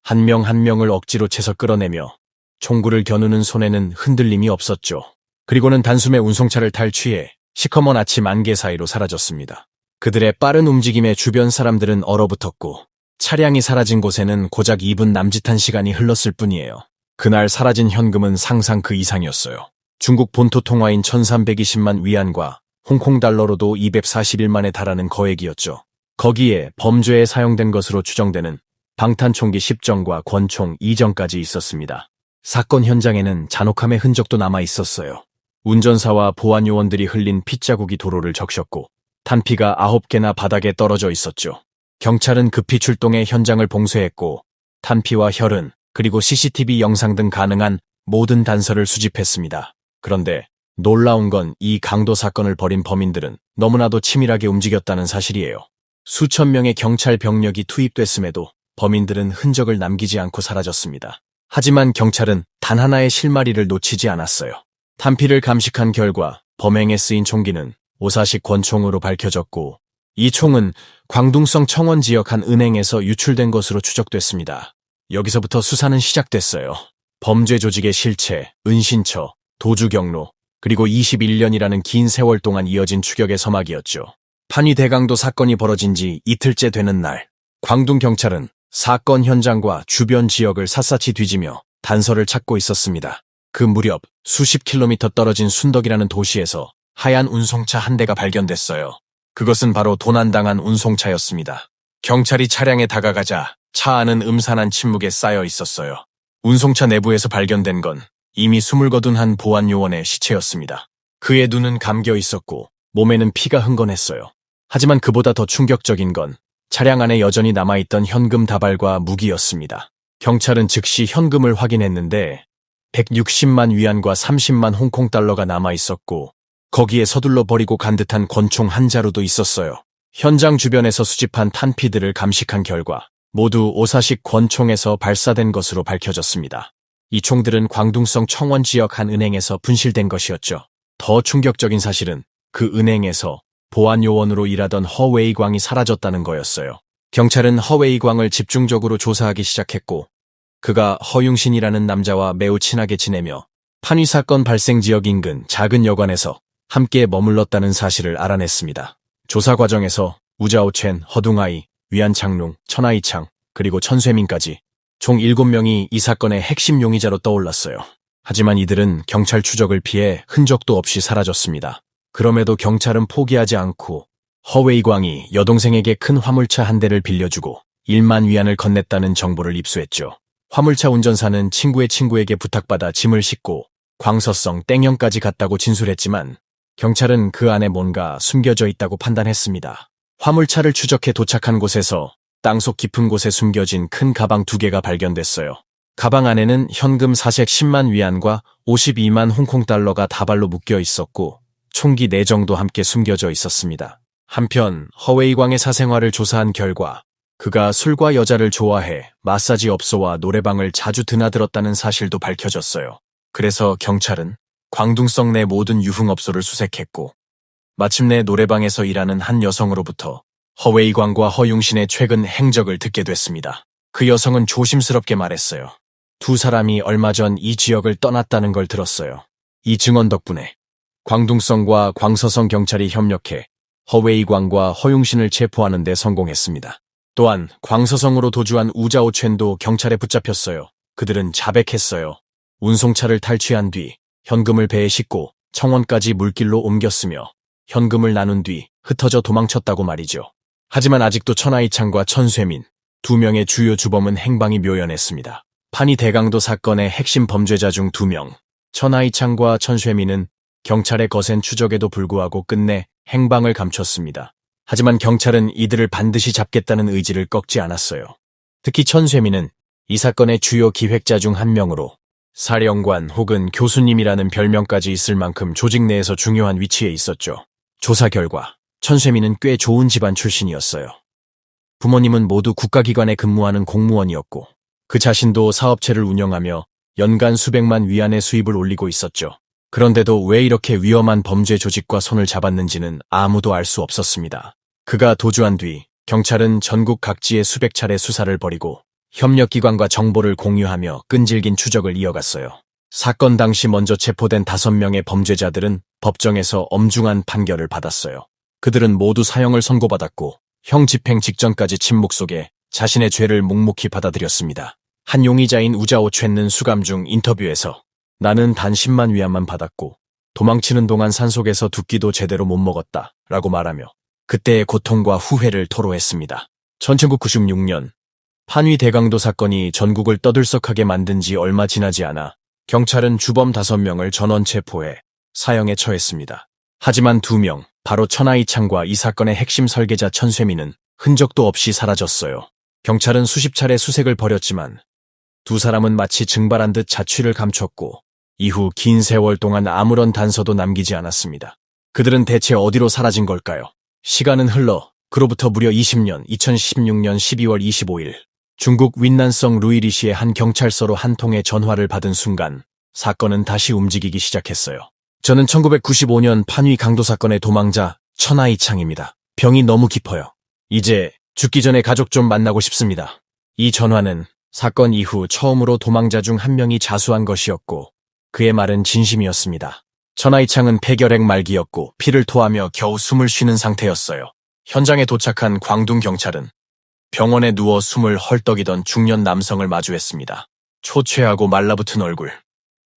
한 명 한 명을 억지로 채서 끌어내며 총구를 겨누는 손에는 흔들림이 없었죠. 그리고는 단숨에 운송차를 탈취해 시커먼 아침 안개 사이로 사라졌습니다. 그들의 빠른 움직임에 주변 사람들은 얼어붙었고 차량이 사라진 곳에는 고작 2분 남짓한 시간이 흘렀을 뿐이에요. 그날 사라진 현금은 상상 그 이상이었어요. 중국 본토 통화인 1320만 위안과 홍콩 달러로도 241만에 달하는 거액이었죠. 거기에 범죄에 사용된 것으로 추정되는 방탄총기 10정과 권총 2정까지 있었습니다. 사건 현장에는 잔혹함의 흔적도 남아 있었어요. 운전사와 보안 요원들이 흘린 핏자국이 도로를 적셨고 탄피가 9개나 바닥에 떨어져 있었죠. 경찰은 급히 출동해 현장을 봉쇄했고 탄피와 혈흔 그리고 CCTV 영상 등 가능한 모든 단서를 수집했습니다. 그런데 놀라운 건 이 강도 사건을 벌인 범인들은 너무나도 치밀하게 움직였다는 사실이에요. 수천 명의 경찰 병력이 투입됐음에도 범인들은 흔적을 남기지 않고 사라졌습니다. 하지만 경찰은 단 하나의 실마리를 놓치지 않았어요. 탄피를 감식한 결과 범행에 쓰인 총기는 5사식 권총으로 밝혀졌고 이 총은 광둥성 청원 지역 한 은행에서 유출된 것으로 추적됐습니다. 여기서부터 수사는 시작됐어요. 범죄 조직의 실체, 은신처, 도주 경로, 그리고 21년이라는 긴 세월 동안 이어진 추격의 서막이었죠. 판위 대강도 사건이 벌어진 지 이틀째 되는 날, 광둥경찰은 사건 현장과 주변 지역을 샅샅이 뒤지며 단서를 찾고 있었습니다. 그 무렵 수십 킬로미터 떨어진 순덕이라는 도시에서 하얀 운송차 한 대가 발견됐어요. 그것은 바로 도난당한 운송차였습니다. 경찰이 차량에 다가가자 차 안은 음산한 침묵에 쌓여 있었어요. 운송차 내부에서 발견된 건 이미 숨을 거둔 한 보안 요원의 시체였습니다. 그의 눈은 감겨 있었고 몸에는 피가 흥건했어요. 하지만 그보다 더 충격적인 건 차량 안에 여전히 남아있던 현금 다발과 무기였습니다. 경찰은 즉시 현금을 확인했는데 160만 위안과 30만 홍콩 달러가 남아있었고 거기에 서둘러 버리고 간 듯한 권총 한 자루도 있었어요. 현장 주변에서 수집한 탄피들을 감식한 결과 모두 5사식 권총에서 발사된 것으로 밝혀졌습니다. 이 총들은 광둥성 청원 지역 한 은행에서 분실된 것이었죠. 더 충격적인 사실은 그 은행에서 보안 요원으로 일하던 허웨이광이 사라졌다는 거였어요. 경찰은 허웨이광을 집중적으로 조사하기 시작했고 그가 허융신이라는 남자와 매우 친하게 지내며 판위 사건 발생 지역 인근 작은 여관에서 함께 머물렀다는 사실을 알아냈습니다. 조사 과정에서 우자오첸, 허둥아이, 위안창룽, 천하이창, 그리고 천쇠민까지 총 7명이 이 사건의 핵심 용의자로 떠올랐어요. 하지만 이들은 경찰 추적을 피해 흔적도 없이 사라졌습니다. 그럼에도 경찰은 포기하지 않고 허웨이광이 여동생에게 큰 화물차 한 대를 빌려주고 1만 위안을 건넸다는 정보를 입수했죠. 화물차 운전사는 친구의 친구에게 부탁받아 짐을 싣고 광서성 땡영까지 갔다고 진술했지만 경찰은 그 안에 뭔가 숨겨져 있다고 판단했습니다. 화물차를 추적해 도착한 곳에서 땅속 깊은 곳에 숨겨진 큰 가방 2개가 발견됐어요. 가방 안에는 현금 사색 10만 위안과 52만 홍콩 달러가 다발로 묶여 있었고 총기 4정도 함께 숨겨져 있었습니다. 한편 허웨이광의 사생활을 조사한 결과 그가 술과 여자를 좋아해 마사지업소와 노래방을 자주 드나들었다는 사실도 밝혀졌어요. 그래서 경찰은 광둥성 내 모든 유흥업소를 수색했고 마침내 노래방에서 일하는 한 여성으로부터 허웨이광과 허융신의 최근 행적을 듣게 됐습니다. 그 여성은 조심스럽게 말했어요. 두 사람이 얼마 전 이 지역을 떠났다는 걸 들었어요. 이 증언 덕분에 광둥성과 광서성 경찰이 협력해 허웨이광과 허융신을 체포하는 데 성공했습니다. 또한 광서성으로 도주한 우자오첸도 경찰에 붙잡혔어요. 그들은 자백했어요. 운송차를 탈취한 뒤 현금을 배에 싣고 청원까지 물길로 옮겼으며 현금을 나눈 뒤 흩어져 도망쳤다고 말이죠. 하지만 아직도 천하이창과 천쇠민, 2명의 주요 주범은 행방이 묘연했습니다. 판위 대강도 사건의 핵심 범죄자 중 2명, 천하이창과 천쇠민은 경찰의 거센 추적에도 불구하고 끝내 행방을 감췄습니다. 하지만 경찰은 이들을 반드시 잡겠다는 의지를 꺾지 않았어요. 특히 천쇠민은 이 사건의 주요 기획자 중 한 명으로 사령관 혹은 교수님이라는 별명까지 있을 만큼 조직 내에서 중요한 위치에 있었죠. 조사 결과 천쇠민은 꽤 좋은 집안 출신이었어요. 부모님은 모두 국가기관에 근무하는 공무원이었고 그 자신도 사업체를 운영하며 연간 수백만 위안의 수입을 올리고 있었죠. 그런데도 왜 이렇게 위험한 범죄 조직과 손을 잡았는지는 아무도 알 수 없었습니다. 그가 도주한 뒤 경찰은 전국 각지에 수백 차례 수사를 벌이고 협력기관과 정보를 공유하며 끈질긴 추적을 이어갔어요. 사건 당시 먼저 체포된 5명의 범죄자들은 법정에서 엄중한 판결을 받았어요. 그들은 모두 사형을 선고받았고 형 집행 직전까지 침묵 속에 자신의 죄를 묵묵히 받아들였습니다. 한 용의자인 우자오 챈는 수감 중 인터뷰에서 나는 단 10만 위안만 받았고 도망치는 동안 산속에서 두 끼도 제대로 못 먹었다 라고 말하며 그때의 고통과 후회를 토로했습니다. 1996년 판위 대강도 사건이 전국을 떠들썩하게 만든 지 얼마 지나지 않아 경찰은 주범 5명을 전원 체포해 사형에 처했습니다. 하지만 2명, 바로 천하이창과 이 사건의 핵심 설계자 천쇠민은 흔적도 없이 사라졌어요. 경찰은 수십 차례 수색을 벌였지만 두 사람은 마치 증발한 듯 자취를 감췄고 이후 긴 세월 동안 아무런 단서도 남기지 않았습니다. 그들은 대체 어디로 사라진 걸까요? 시간은 흘러 그로부터 무려 20년, 2016년 12월 25일 중국 윈난성 루이리시의 한 경찰서로 한 통의 전화를 받은 순간 사건은 다시 움직이기 시작했어요. 저는 1995년 판위 강도 사건의 도망자 천하이창입니다. 병이 너무 깊어요. 이제 죽기 전에 가족 좀 만나고 싶습니다. 이 전화는 사건 이후 처음으로 도망자 중 한 명이 자수한 것이었고 그의 말은 진심이었습니다. 천하이창은 폐결핵 말기였고 피를 토하며 겨우 숨을 쉬는 상태였어요. 현장에 도착한 광둥 경찰은 병원에 누워 숨을 헐떡이던 중년 남성을 마주했습니다. 초췌하고 말라붙은 얼굴.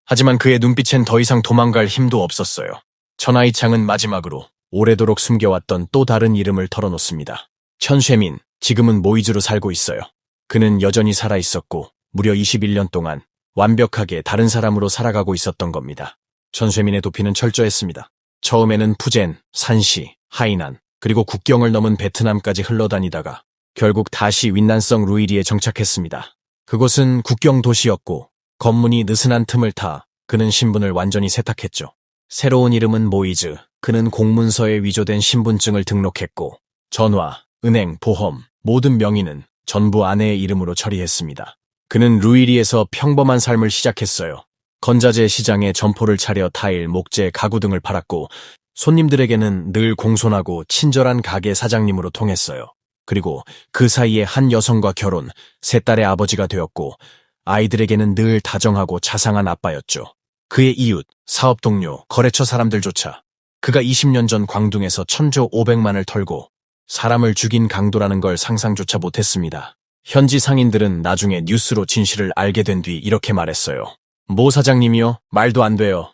하지만 그의 눈빛엔 더 이상 도망갈 힘도 없었어요. 천하이창은 마지막으로 오래도록 숨겨왔던 또 다른 이름을 털어놓습니다. 천쇠민, 지금은 모이즈로 살고 있어요. 그는 여전히 살아있었고 무려 21년 동안 완벽하게 다른 사람으로 살아가고 있었던 겁니다. 천쇠민의 도피는 철저했습니다. 처음에는 푸젠, 산시, 하이난, 그리고 국경을 넘은 베트남까지 흘러다니다가 결국 다시 윈난성 루이리에 정착했습니다. 그곳은 국경 도시였고 검문이 느슨한 틈을 타 그는 신분을 완전히 세탁했죠. 새로운 이름은 모이즈, 그는 공문서에 위조된 신분증을 등록했고 전화, 은행, 보험, 모든 명의는 전부 아내의 이름으로 처리했습니다. 그는 루이리에서 평범한 삶을 시작했어요. 건자재 시장에 점포를 차려 타일, 목재, 가구 등을 팔았고 손님들에게는 늘 공손하고 친절한 가게 사장님으로 통했어요. 그리고 그 사이에 한 여성과 결혼, 3딸의 아버지가 되었고 아이들에게는 늘 다정하고 자상한 아빠였죠. 그의 이웃, 사업 동료, 거래처 사람들조차 그가 20년 전 광둥에서 1,000조 500만을 털고 사람을 죽인 강도라는 걸 상상조차 못했습니다. 현지 상인들은 나중에 뉴스로 진실을 알게 된 뒤 이렇게 말했어요. 모 사장님이요? 말도 안 돼요.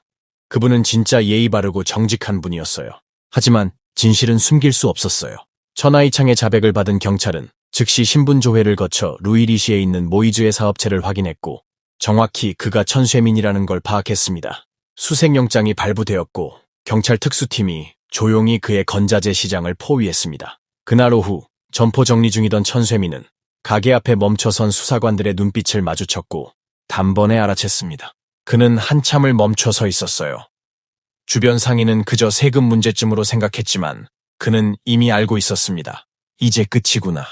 그분은 진짜 예의 바르고 정직한 분이었어요. 하지만 진실은 숨길 수 없었어요. 천하이창의 자백을 받은 경찰은 즉시 신분조회를 거쳐 루이리시에 있는 모이즈의 사업체를 확인했고 정확히 그가 천쇠민이라는 걸 파악했습니다. 수색영장이 발부되었고 경찰 특수팀이 조용히 그의 건자재 시장을 포위했습니다. 그날 오후 점포 정리 중이던 천쇠민은 가게 앞에 멈춰선 수사관들의 눈빛을 마주쳤고 단번에 알아챘습니다. 그는 한참을 멈춰 서 있었어요. 주변 상인은 그저 세금 문제쯤으로 생각했지만 그는 이미 알고 있었습니다. 이제 끝이구나.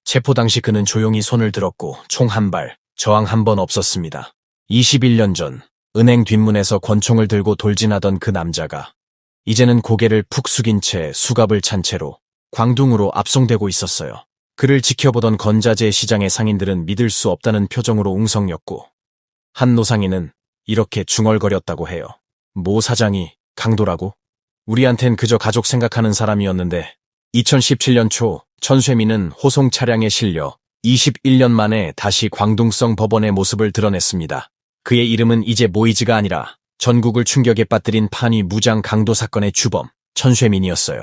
체포 당시 그는 조용히 손을 들었고 총 한 발, 저항 한 번 없었습니다. 21년 전 은행 뒷문에서 권총을 들고 돌진하던 그 남자가 이제는 고개를 푹 숙인 채 수갑을 찬 채로 광둥으로 압송되고 있었어요. 그를 지켜보던 건자재 시장의 상인들은 믿을 수 없다는 표정으로 웅성였고 한 노상인은 이렇게 중얼거렸다고 해요. 모 사장이 강도라고? 우리한텐 그저 가족 생각하는 사람이었는데 2017년 초 천쇠민은 호송 차량에 실려 21년 만에 다시 광둥성 법원의 모습을 드러냈습니다. 그의 이름은 이제 모이즈가 아니라 전국을 충격에 빠뜨린 판위 무장 강도 사건의 주범 천쇠민이었어요.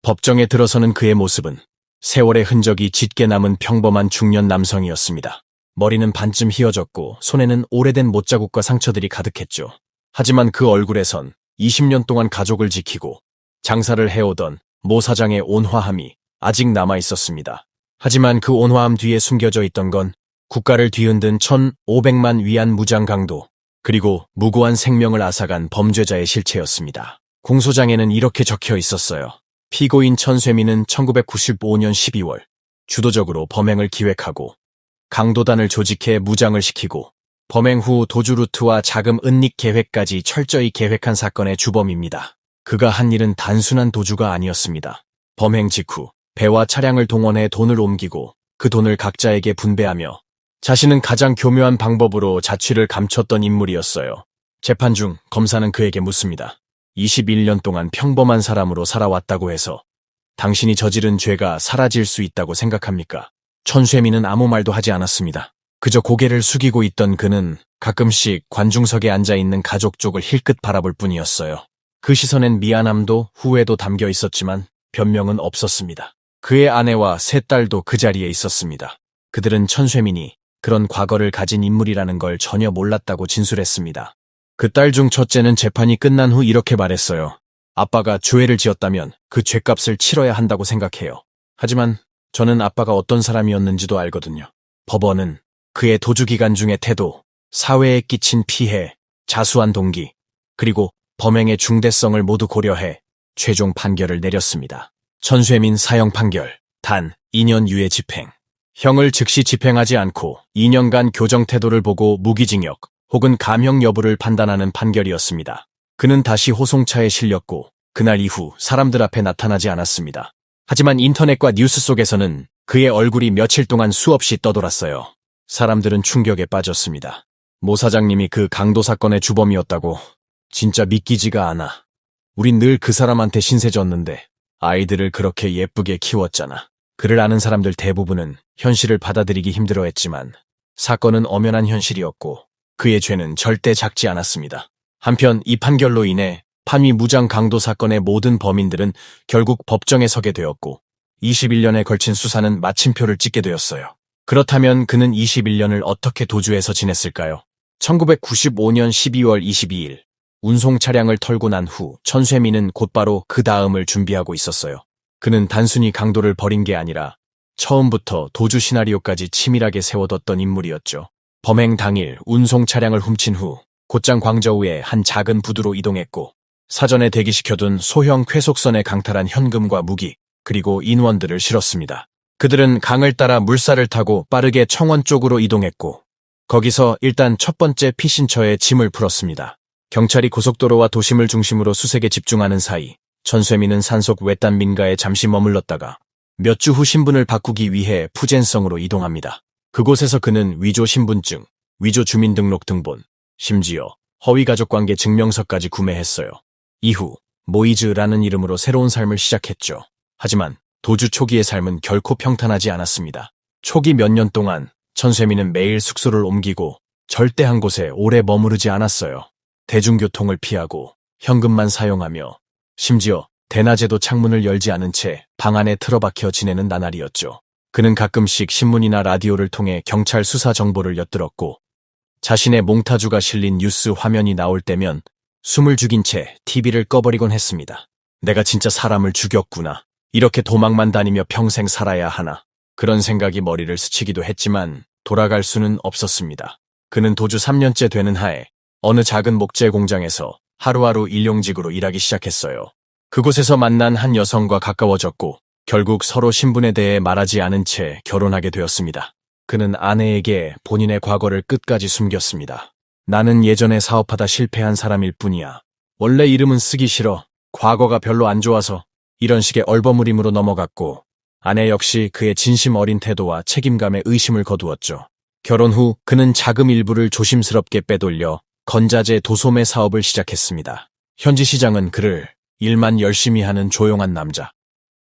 법정에 들어서는 그의 모습은 세월의 흔적이 짙게 남은 평범한 중년 남성이었습니다. 머리는 반쯤 휘어졌고 손에는 오래된 못자국과 상처들이 가득했죠. 하지만 그 얼굴에선 20년 동안 가족을 지키고 장사를 해오던 모 사장의 온화함이 아직 남아있었습니다. 하지만 그 온화함 뒤에 숨겨져 있던 건 국가를 뒤흔든 1,500만 위안 무장 강도, 그리고 무고한 생명을 앗아간 범죄자의 실체였습니다. 공소장에는 이렇게 적혀 있었어요. 피고인 천쇠민은 1995년 12월 주도적으로 범행을 기획하고 강도단을 조직해 무장을 시키고 범행 후 도주 루트와 자금 은닉 계획까지 철저히 계획한 사건의 주범입니다. 그가 한 일은 단순한 도주가 아니었습니다. 범행 직후 배와 차량을 동원해 돈을 옮기고 그 돈을 각자에게 분배하며 자신은 가장 교묘한 방법으로 자취를 감췄던 인물이었어요. 재판 중 검사는 그에게 묻습니다. 21년 동안 평범한 사람으로 살아왔다고 해서 당신이 저지른 죄가 사라질 수 있다고 생각합니까? 천쇠민은 아무 말도 하지 않았습니다. 그저 고개를 숙이고 있던 그는 가끔씩 관중석에 앉아있는 가족 쪽을 힐끗 바라볼 뿐이었어요. 그 시선엔 미안함도 후회도 담겨 있었지만 변명은 없었습니다. 그의 아내와 세 딸도 그 자리에 있었습니다. 그들은 천쇠민이 그런 과거를 가진 인물이라는 걸 전혀 몰랐다고 진술했습니다. 그 딸 중 첫째는 재판이 끝난 후 이렇게 말했어요. 아빠가 죄를 지었다면 그 죄값을 치러야 한다고 생각해요. 하지만 저는 아빠가 어떤 사람이었는지도 알거든요. 법원은 그의 도주기간 중의 태도, 사회에 끼친 피해, 자수한 동기, 그리고 범행의 중대성을 모두 고려해 최종 판결을 내렸습니다. 천쇠민 사형 판결, 단 2년 유예 집행. 형을 즉시 집행하지 않고 2년간 교정 태도를 보고 무기징역 혹은 감형 여부를 판단하는 판결이었습니다. 그는 다시 호송차에 실렸고 그날 이후 사람들 앞에 나타나지 않았습니다. 하지만 인터넷과 뉴스 속에서는 그의 얼굴이 며칠 동안 수없이 떠돌았어요. 사람들은 충격에 빠졌습니다. 모 사장님이 그 강도 사건의 주범이었다고. 진짜 믿기지가 않아. 우린 늘 그 사람한테 신세 졌는데 아이들을 그렇게 예쁘게 키웠잖아. 그를 아는 사람들 대부분은 현실을 받아들이기 힘들어했지만 사건은 엄연한 현실이었고 그의 죄는 절대 작지 않았습니다. 한편 이 판결로 인해 판위 무장 강도 사건의 모든 범인들은 결국 법정에 서게 되었고 21년에 걸친 수사는 마침표를 찍게 되었어요. 그렇다면 그는 21년을 어떻게 도주해서 지냈을까요? 1995년 12월 22일 운송 차량을 털고 난 후 천쇠민은 곧바로 그 다음을 준비하고 있었어요. 그는 단순히 강도를 벌인 게 아니라 처음부터 도주 시나리오까지 치밀하게 세워뒀던 인물이었죠. 범행 당일 운송 차량을 훔친 후 곧장 광저우의 한 작은 부두로 이동했고 사전에 대기시켜둔 소형 쾌속선에 강탈한 현금과 무기 그리고 인원들을 실었습니다. 그들은 강을 따라 물살을 타고 빠르게 청원 쪽으로 이동했고 거기서 일단 첫 번째 피신처에 짐을 풀었습니다. 경찰이 고속도로와 도심을 중심으로 수색에 집중하는 사이 천쇠민은 산속 외딴 민가에 잠시 머물렀다가 몇 주 후 신분을 바꾸기 위해 푸젠성으로 이동합니다. 그곳에서 그는 위조 신분증, 위조 주민등록 등본, 심지어 허위 가족관계 증명서까지 구매했어요. 이후 모이즈라는 이름으로 새로운 삶을 시작했죠. 하지만 도주 초기의 삶은 결코 평탄하지 않았습니다. 초기 몇 년 동안 천쇠민은 매일 숙소를 옮기고 절대 한 곳에 오래 머무르지 않았어요. 대중교통을 피하고 현금만 사용하며 심지어 대낮에도 창문을 열지 않은 채 방 안에 틀어박혀 지내는 나날이었죠. 그는 가끔씩 신문이나 라디오를 통해 경찰 수사 정보를 엿들었고 자신의 몽타주가 실린 뉴스 화면이 나올 때면 숨을 죽인 채 TV를 꺼버리곤 했습니다. 내가 진짜 사람을 죽였구나. 이렇게 도망만 다니며 평생 살아야 하나. 그런 생각이 머리를 스치기도 했지만 돌아갈 수는 없었습니다. 그는 도주 3년째 되는 하에 어느 작은 목재 공장에서 하루하루 일용직으로 일하기 시작했어요. 그곳에서 만난 한 여성과 가까워졌고 결국 서로 신분에 대해 말하지 않은 채 결혼하게 되었습니다. 그는 아내에게 본인의 과거를 끝까지 숨겼습니다. 나는 예전에 사업하다 실패한 사람일 뿐이야. 원래 이름은 쓰기 싫어. 과거가 별로 안 좋아서 이런 식의 얼버무림으로 넘어갔고 아내 역시 그의 진심 어린 태도와 책임감에 의심을 거두었죠. 결혼 후 그는 자금 일부를 조심스럽게 빼돌려 건자재 도소매 사업을 시작했습니다. 현지 시장은 그를 일만 열심히 하는 조용한 남자,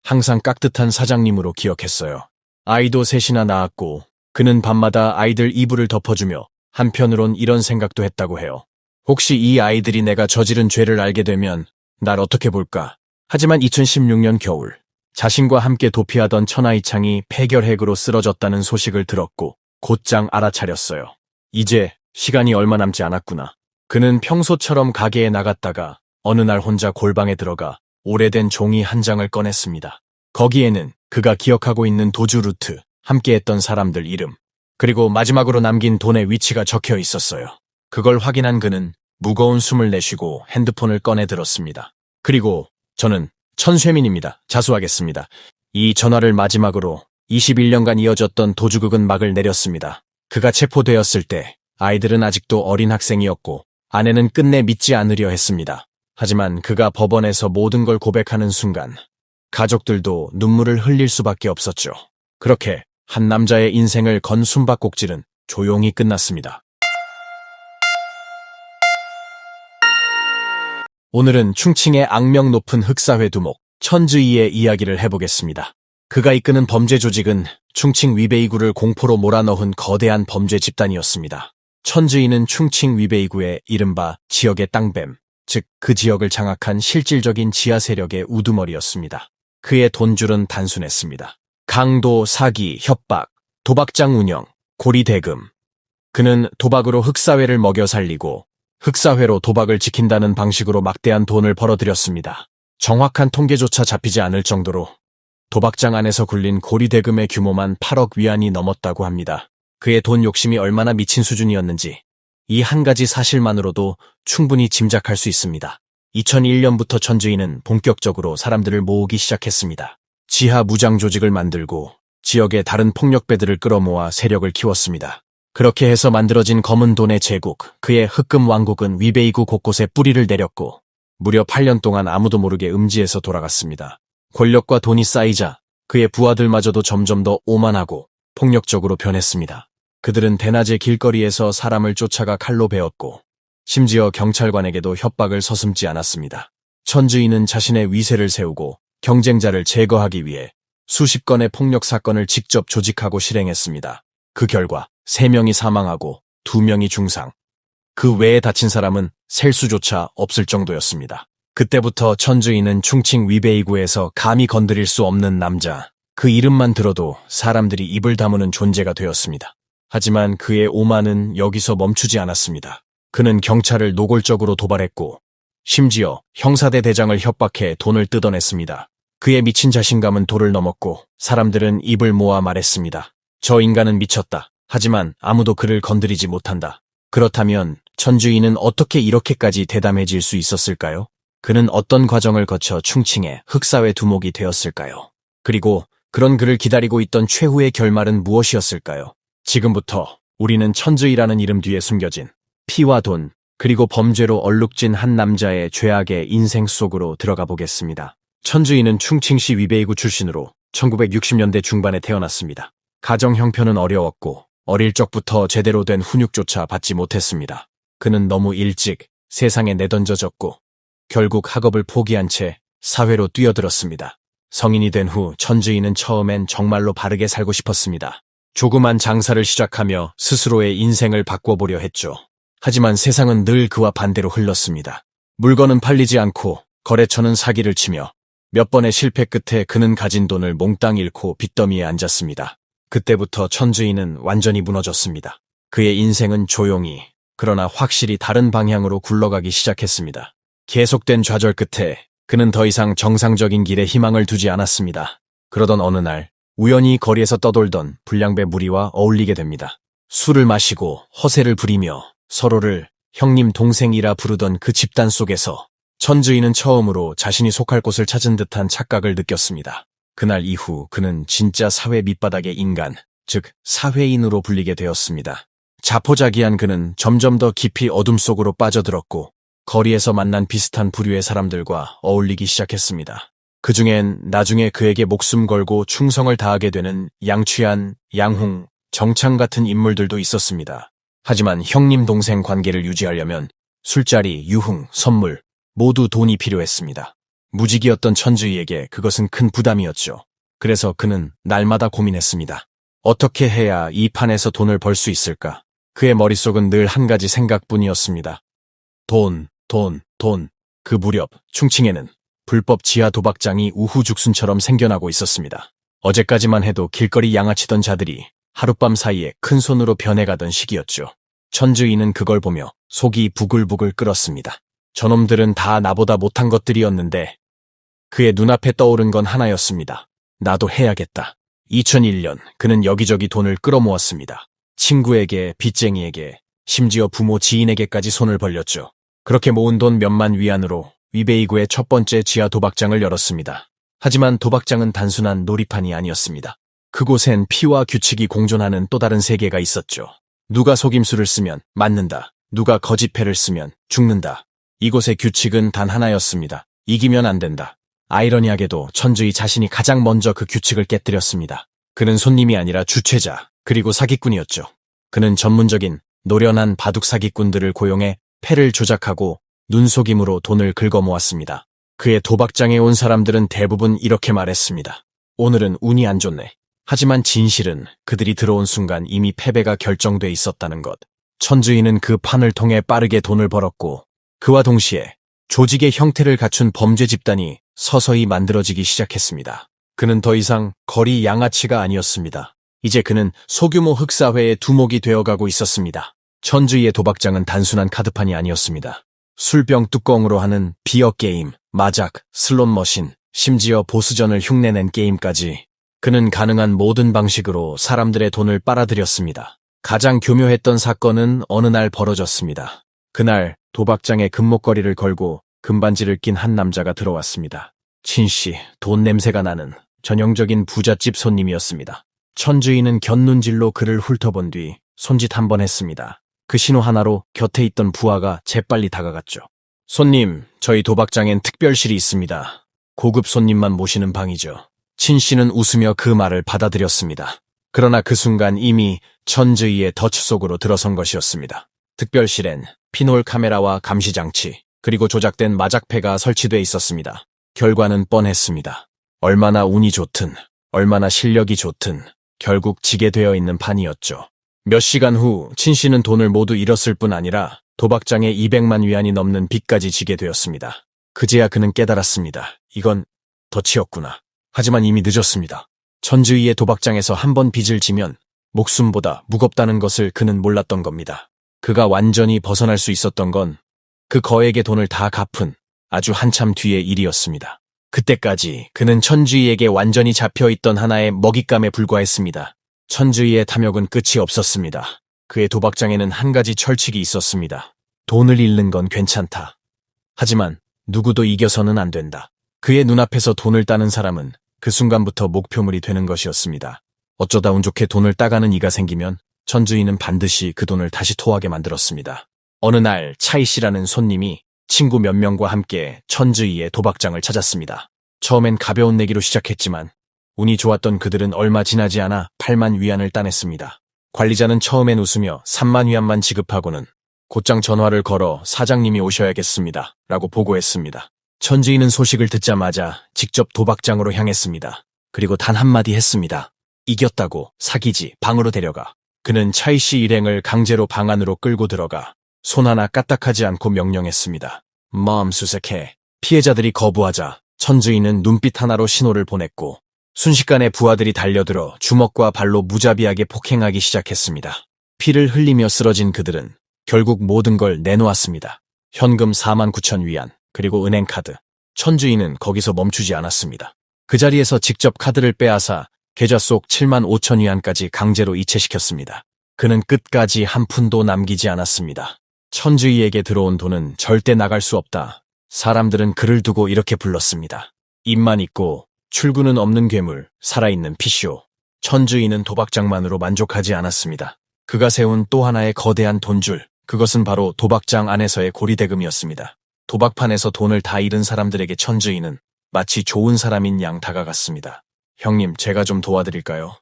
항상 깍듯한 사장님으로 기억했어요. 아이도 셋이나 낳았고 그는 밤마다 아이들 이불을 덮어주며 한편으론 이런 생각도 했다고 해요. 혹시 이 아이들이 내가 저지른 죄를 알게 되면 날 어떻게 볼까? 하지만 2016년 겨울 자신과 함께 도피하던 천하이창이 폐결핵으로 쓰러졌다는 소식을 들었고 곧장 알아차렸어요. 이제 시간이 얼마 남지 않았구나. 그는 평소처럼 가게에 나갔다가 어느 날 혼자 골방에 들어가 오래된 종이 한 장을 꺼냈습니다. 거기에는 그가 기억하고 있는 도주 루트, 함께했던 사람들 이름, 그리고 마지막으로 남긴 돈의 위치가 적혀 있었어요. 그걸 확인한 그는 무거운 숨을 내쉬고 핸드폰을 꺼내 들었습니다. 그리고 저는 천쇠민입니다. 자수하겠습니다. 이 전화를 마지막으로 21년간 이어졌던 도주극은 막을 내렸습니다. 그가 체포되었을 때 아이들은 아직도 어린 학생이었고 아내는 끝내 믿지 않으려 했습니다. 하지만 그가 법원에서 모든 걸 고백하는 순간 가족들도 눈물을 흘릴 수밖에 없었죠. 그렇게 한 남자의 인생을 건 숨바꼭질은 조용히 끝났습니다. 오늘은 충칭의 악명 높은 흑사회 두목 천즈이의 이야기를 해보겠습니다. 그가 이끄는 범죄 조직은 충칭 위베이구를 공포로 몰아넣은 거대한 범죄 집단이었습니다. 천주인은 충칭 위베이구의 이른바 지역의 땅뱀, 즉 그 지역을 장악한 실질적인 지하 세력의 우두머리였습니다. 그의 돈줄은 단순했습니다. 강도, 사기, 협박, 도박장 운영, 고리 대금. 그는 도박으로 흑사회를 먹여 살리고 흑사회로 도박을 지킨다는 방식으로 막대한 돈을 벌어들였습니다. 정확한 통계조차 잡히지 않을 정도로 도박장 안에서 굴린 고리 대금의 규모만 8억 위안이 넘었다고 합니다. 그의 돈 욕심이 얼마나 미친 수준이었는지 이 한 가지 사실만으로도 충분히 짐작할 수 있습니다. 2001년부터 천주인은 본격적으로 사람들을 모으기 시작했습니다. 지하 무장 조직을 만들고 지역의 다른 폭력배들을 끌어모아 세력을 키웠습니다. 그렇게 해서 만들어진 검은 돈의 제국, 그의 흑금 왕국은 위베이구 곳곳에 뿌리를 내렸고 무려 8년 동안 아무도 모르게 음지에서 돌아갔습니다. 권력과 돈이 쌓이자 그의 부하들마저도 점점 더 오만하고 폭력적으로 변했습니다. 그들은 대낮에 길거리에서 사람을 쫓아가 칼로 베었고 심지어 경찰관에게도 협박을 서슴지 않았습니다. 천주인은 자신의 위세를 세우고 경쟁자를 제거하기 위해 수십 건의 폭력 사건을 직접 조직하고 실행했습니다. 그 결과 3명이 사망하고 2명이 중상, 그 외에 다친 사람은 셀 수조차 없을 정도였습니다. 그때부터 천주인은 충칭 위베이구에서 감히 건드릴 수 없는 남자, 그 이름만 들어도 사람들이 입을 다무는 존재가 되었습니다. 하지만 그의 오만은 여기서 멈추지 않았습니다. 그는 경찰을 노골적으로 도발했고 심지어 형사대 대장을 협박해 돈을 뜯어냈습니다. 그의 미친 자신감은 도를 넘었고 사람들은 입을 모아 말했습니다. 저 인간은 미쳤다. 하지만 아무도 그를 건드리지 못한다. 그렇다면 천주인은 어떻게 이렇게까지 대담해질 수 있었을까요? 그는 어떤 과정을 거쳐 충칭의 흑사회 두목이 되었을까요? 그리고 그런 그를 기다리고 있던 최후의 결말은 무엇이었을까요? 지금부터 우리는 천주이라는 이름 뒤에 숨겨진 피와 돈, 그리고 범죄로 얼룩진 한 남자의 죄악의 인생 속으로 들어가 보겠습니다. 천주이는 충칭시 위베이구 출신으로 1960년대 중반에 태어났습니다. 가정 형편은 어려웠고 어릴 적부터 제대로 된 훈육조차 받지 못했습니다. 그는 너무 일찍 세상에 내던져졌고 결국 학업을 포기한 채 사회로 뛰어들었습니다. 성인이 된 후 천주인은 처음엔 정말로 바르게 살고 싶었습니다. 조그만 장사를 시작하며 스스로의 인생을 바꿔보려 했죠. 하지만 세상은 늘 그와 반대로 흘렀습니다. 물건은 팔리지 않고 거래처는 사기를 치며 몇 번의 실패 끝에 그는 가진 돈을 몽땅 잃고 빚더미에 앉았습니다. 그때부터 천주인은 완전히 무너졌습니다. 그의 인생은 조용히, 그러나 확실히 다른 방향으로 굴러가기 시작했습니다. 계속된 좌절 끝에 그는 더 이상 정상적인 길에 희망을 두지 않았습니다. 그러던 어느 날 우연히 거리에서 떠돌던 불량배 무리와 어울리게 됩니다. 술을 마시고 허세를 부리며 서로를 형님 동생이라 부르던 그 집단 속에서 천주인은 처음으로 자신이 속할 곳을 찾은 듯한 착각을 느꼈습니다. 그날 이후 그는 진짜 사회 밑바닥의 인간, 즉 사회인으로 불리게 되었습니다. 자포자기한 그는 점점 더 깊이 어둠 속으로 빠져들었고 거리에서 만난 비슷한 부류의 사람들과 어울리기 시작했습니다. 그중엔 나중에 그에게 목숨 걸고 충성을 다하게 되는 양취한, 양홍, 정창 같은 인물들도 있었습니다. 하지만 형님 동생 관계를 유지하려면 술자리, 유흥, 선물 모두 돈이 필요했습니다. 무직이었던 천주이에게 그것은 큰 부담이었죠. 그래서 그는 날마다 고민했습니다. 어떻게 해야 이 판에서 돈을 벌 수 있을까? 그의 머릿속은 늘 한 가지 생각뿐이었습니다. 돈. 그 무렵 충칭에는 불법 지하 도박장이 우후죽순처럼 생겨나고 있었습니다. 어제까지만 해도 길거리 양아치던 자들이 하룻밤 사이에 큰 손으로 변해가던 시기였죠. 천주인은 그걸 보며 속이 부글부글 끓었습니다. 저놈들은 다 나보다 못한 것들이었는데 그의 눈앞에 떠오른 건 하나였습니다. 나도 해야겠다. 2001년 그는 여기저기 돈을 끌어모았습니다. 친구에게, 빚쟁이에게, 심지어 부모 지인에게까지 손을 벌렸죠. 그렇게 모은 돈 몇만 위안으로 위베이구의 첫 번째 지하 도박장을 열었습니다. 하지만 도박장은 단순한 놀이판이 아니었습니다. 그곳엔 피와 규칙이 공존하는 또 다른 세계가 있었죠. 누가 속임수를 쓰면 맞는다. 누가 거짓패를 쓰면 죽는다. 이곳의 규칙은 단 하나였습니다. 이기면 안 된다. 아이러니하게도 천주이 자신이 가장 먼저 그 규칙을 깨뜨렸습니다. 그는 손님이 아니라 주최자, 그리고 사기꾼이었죠. 그는 전문적인 노련한 바둑 사기꾼들을 고용해 패를 조작하고 눈속임으로 돈을 긁어모았습니다. 그의 도박장에 온 사람들은 대부분 이렇게 말했습니다. 오늘은 운이 안 좋네. 하지만 진실은 그들이 들어온 순간 이미 패배가 결정돼 있었다는 것. 천주인은 그 판을 통해 빠르게 돈을 벌었고 그와 동시에 조직의 형태를 갖춘 범죄 집단이 서서히 만들어지기 시작했습니다. 그는 더 이상 거리 양아치가 아니었습니다. 이제 그는 소규모 흑사회의 두목이 되어가고 있었습니다. 천주이의 도박장은 단순한 카드판이 아니었습니다. 술병 뚜껑으로 하는 비어 게임, 마작, 슬롯머신, 심지어 보스전을 흉내낸 게임까지 그는 가능한 모든 방식으로 사람들의 돈을 빨아들였습니다. 가장 교묘했던 사건은 어느 날 벌어졌습니다. 그날 도박장에 금목걸이를 걸고 금반지를 낀 한 남자가 들어왔습니다. 친씨, 돈 냄새가 나는 전형적인 부잣집 손님이었습니다. 천주인은 곁눈질로 그를 훑어본 뒤 손짓 한 번 했습니다. 그 신호 하나로 곁에 있던 부하가 재빨리 다가갔죠. 손님, 저희 도박장엔 특별실이 있습니다. 고급 손님만 모시는 방이죠. 친씨는 웃으며 그 말을 받아들였습니다. 그러나 그 순간 이미 천주이의 덫 속으로 들어선 것이었습니다. 특별실엔 피놀 카메라와 감시장치, 그리고 조작된 마작패가 설치돼 있었습니다. 결과는 뻔했습니다. 얼마나 운이 좋든, 얼마나 실력이 좋든 결국 지게 되어 있는 판이었죠. 몇 시간 후 친씨는 돈을 모두 잃었을 뿐 아니라 도박장에 200만 위안이 넘는 빚까지 지게 되었습니다. 그제야 그는 깨달았습니다. 이건 덫이었구나. 하지만 이미 늦었습니다. 천주이의 도박장에서 한 번 빚을 지면 목숨보다 무겁다는 것을 그는 몰랐던 겁니다. 그가 완전히 벗어날 수 있었던 건 그 거액의 돈을 다 갚은 아주 한참 뒤의 일이었습니다. 그때까지 그는 천주이에게 완전히 잡혀있던 하나의 먹잇감에 불과했습니다. 천주이의 탐욕은 끝이 없었습니다. 그의 도박장에는 한 가지 철칙이 있었습니다. 돈을 잃는 건 괜찮다. 하지만 누구도 이겨서는 안 된다. 그의 눈앞에서 돈을 따는 사람은 그 순간부터 목표물이 되는 것이었습니다. 어쩌다 운 좋게 돈을 따가는 이가 생기면 천주인은 반드시 그 돈을 다시 토하게 만들었습니다. 어느 날 차이 씨라는 손님이 친구 몇 명과 함께 천주이의 도박장을 찾았습니다. 처음엔 가벼운 내기로 시작했지만 운이 좋았던 그들은 얼마 지나지 않아 8만 위안을 따냈습니다. 관리자는 처음엔 웃으며 3만 위안만 지급하고는 곧장 전화를 걸어 사장님이 오셔야겠습니다. 라고 보고했습니다. 천주인은 소식을 듣자마자 직접 도박장으로 향했습니다. 그리고 단 한마디 했습니다. 이겼다고 사기지 방으로 데려가. 그는 차이 씨 일행을 강제로 방 안으로 끌고 들어가 손 하나 까딱하지 않고 명령했습니다. 멈수색해. 피해자들이 거부하자 천주인은 눈빛 하나로 신호를 보냈고 순식간에 부하들이 달려들어 주먹과 발로 무자비하게 폭행하기 시작했습니다. 피를 흘리며 쓰러진 그들은 결국 모든 걸 내놓았습니다. 현금 4만 9천 위안, 그리고 은행카드. 천주인은 거기서 멈추지 않았습니다. 그 자리에서 직접 카드를 빼앗아 계좌 속 7만 5천 위안까지 강제로 이체시켰습니다. 그는 끝까지 한 푼도 남기지 않았습니다. 천주이에게 들어온 돈은 절대 나갈 수 없다. 사람들은 그를 두고 이렇게 불렀습니다. 입만 있고 출구는 없는 괴물, 살아있는 피쇼. 천주인은 도박장만으로 만족하지 않았습니다. 그가 세운 또 하나의 거대한 돈줄, 그것은 바로 도박장 안에서의 고리대금이었습니다. 도박판에서 돈을 다 잃은 사람들에게 천주인은 마치 좋은 사람인 양 다가갔습니다. 형님, 제가 좀 도와드릴까요?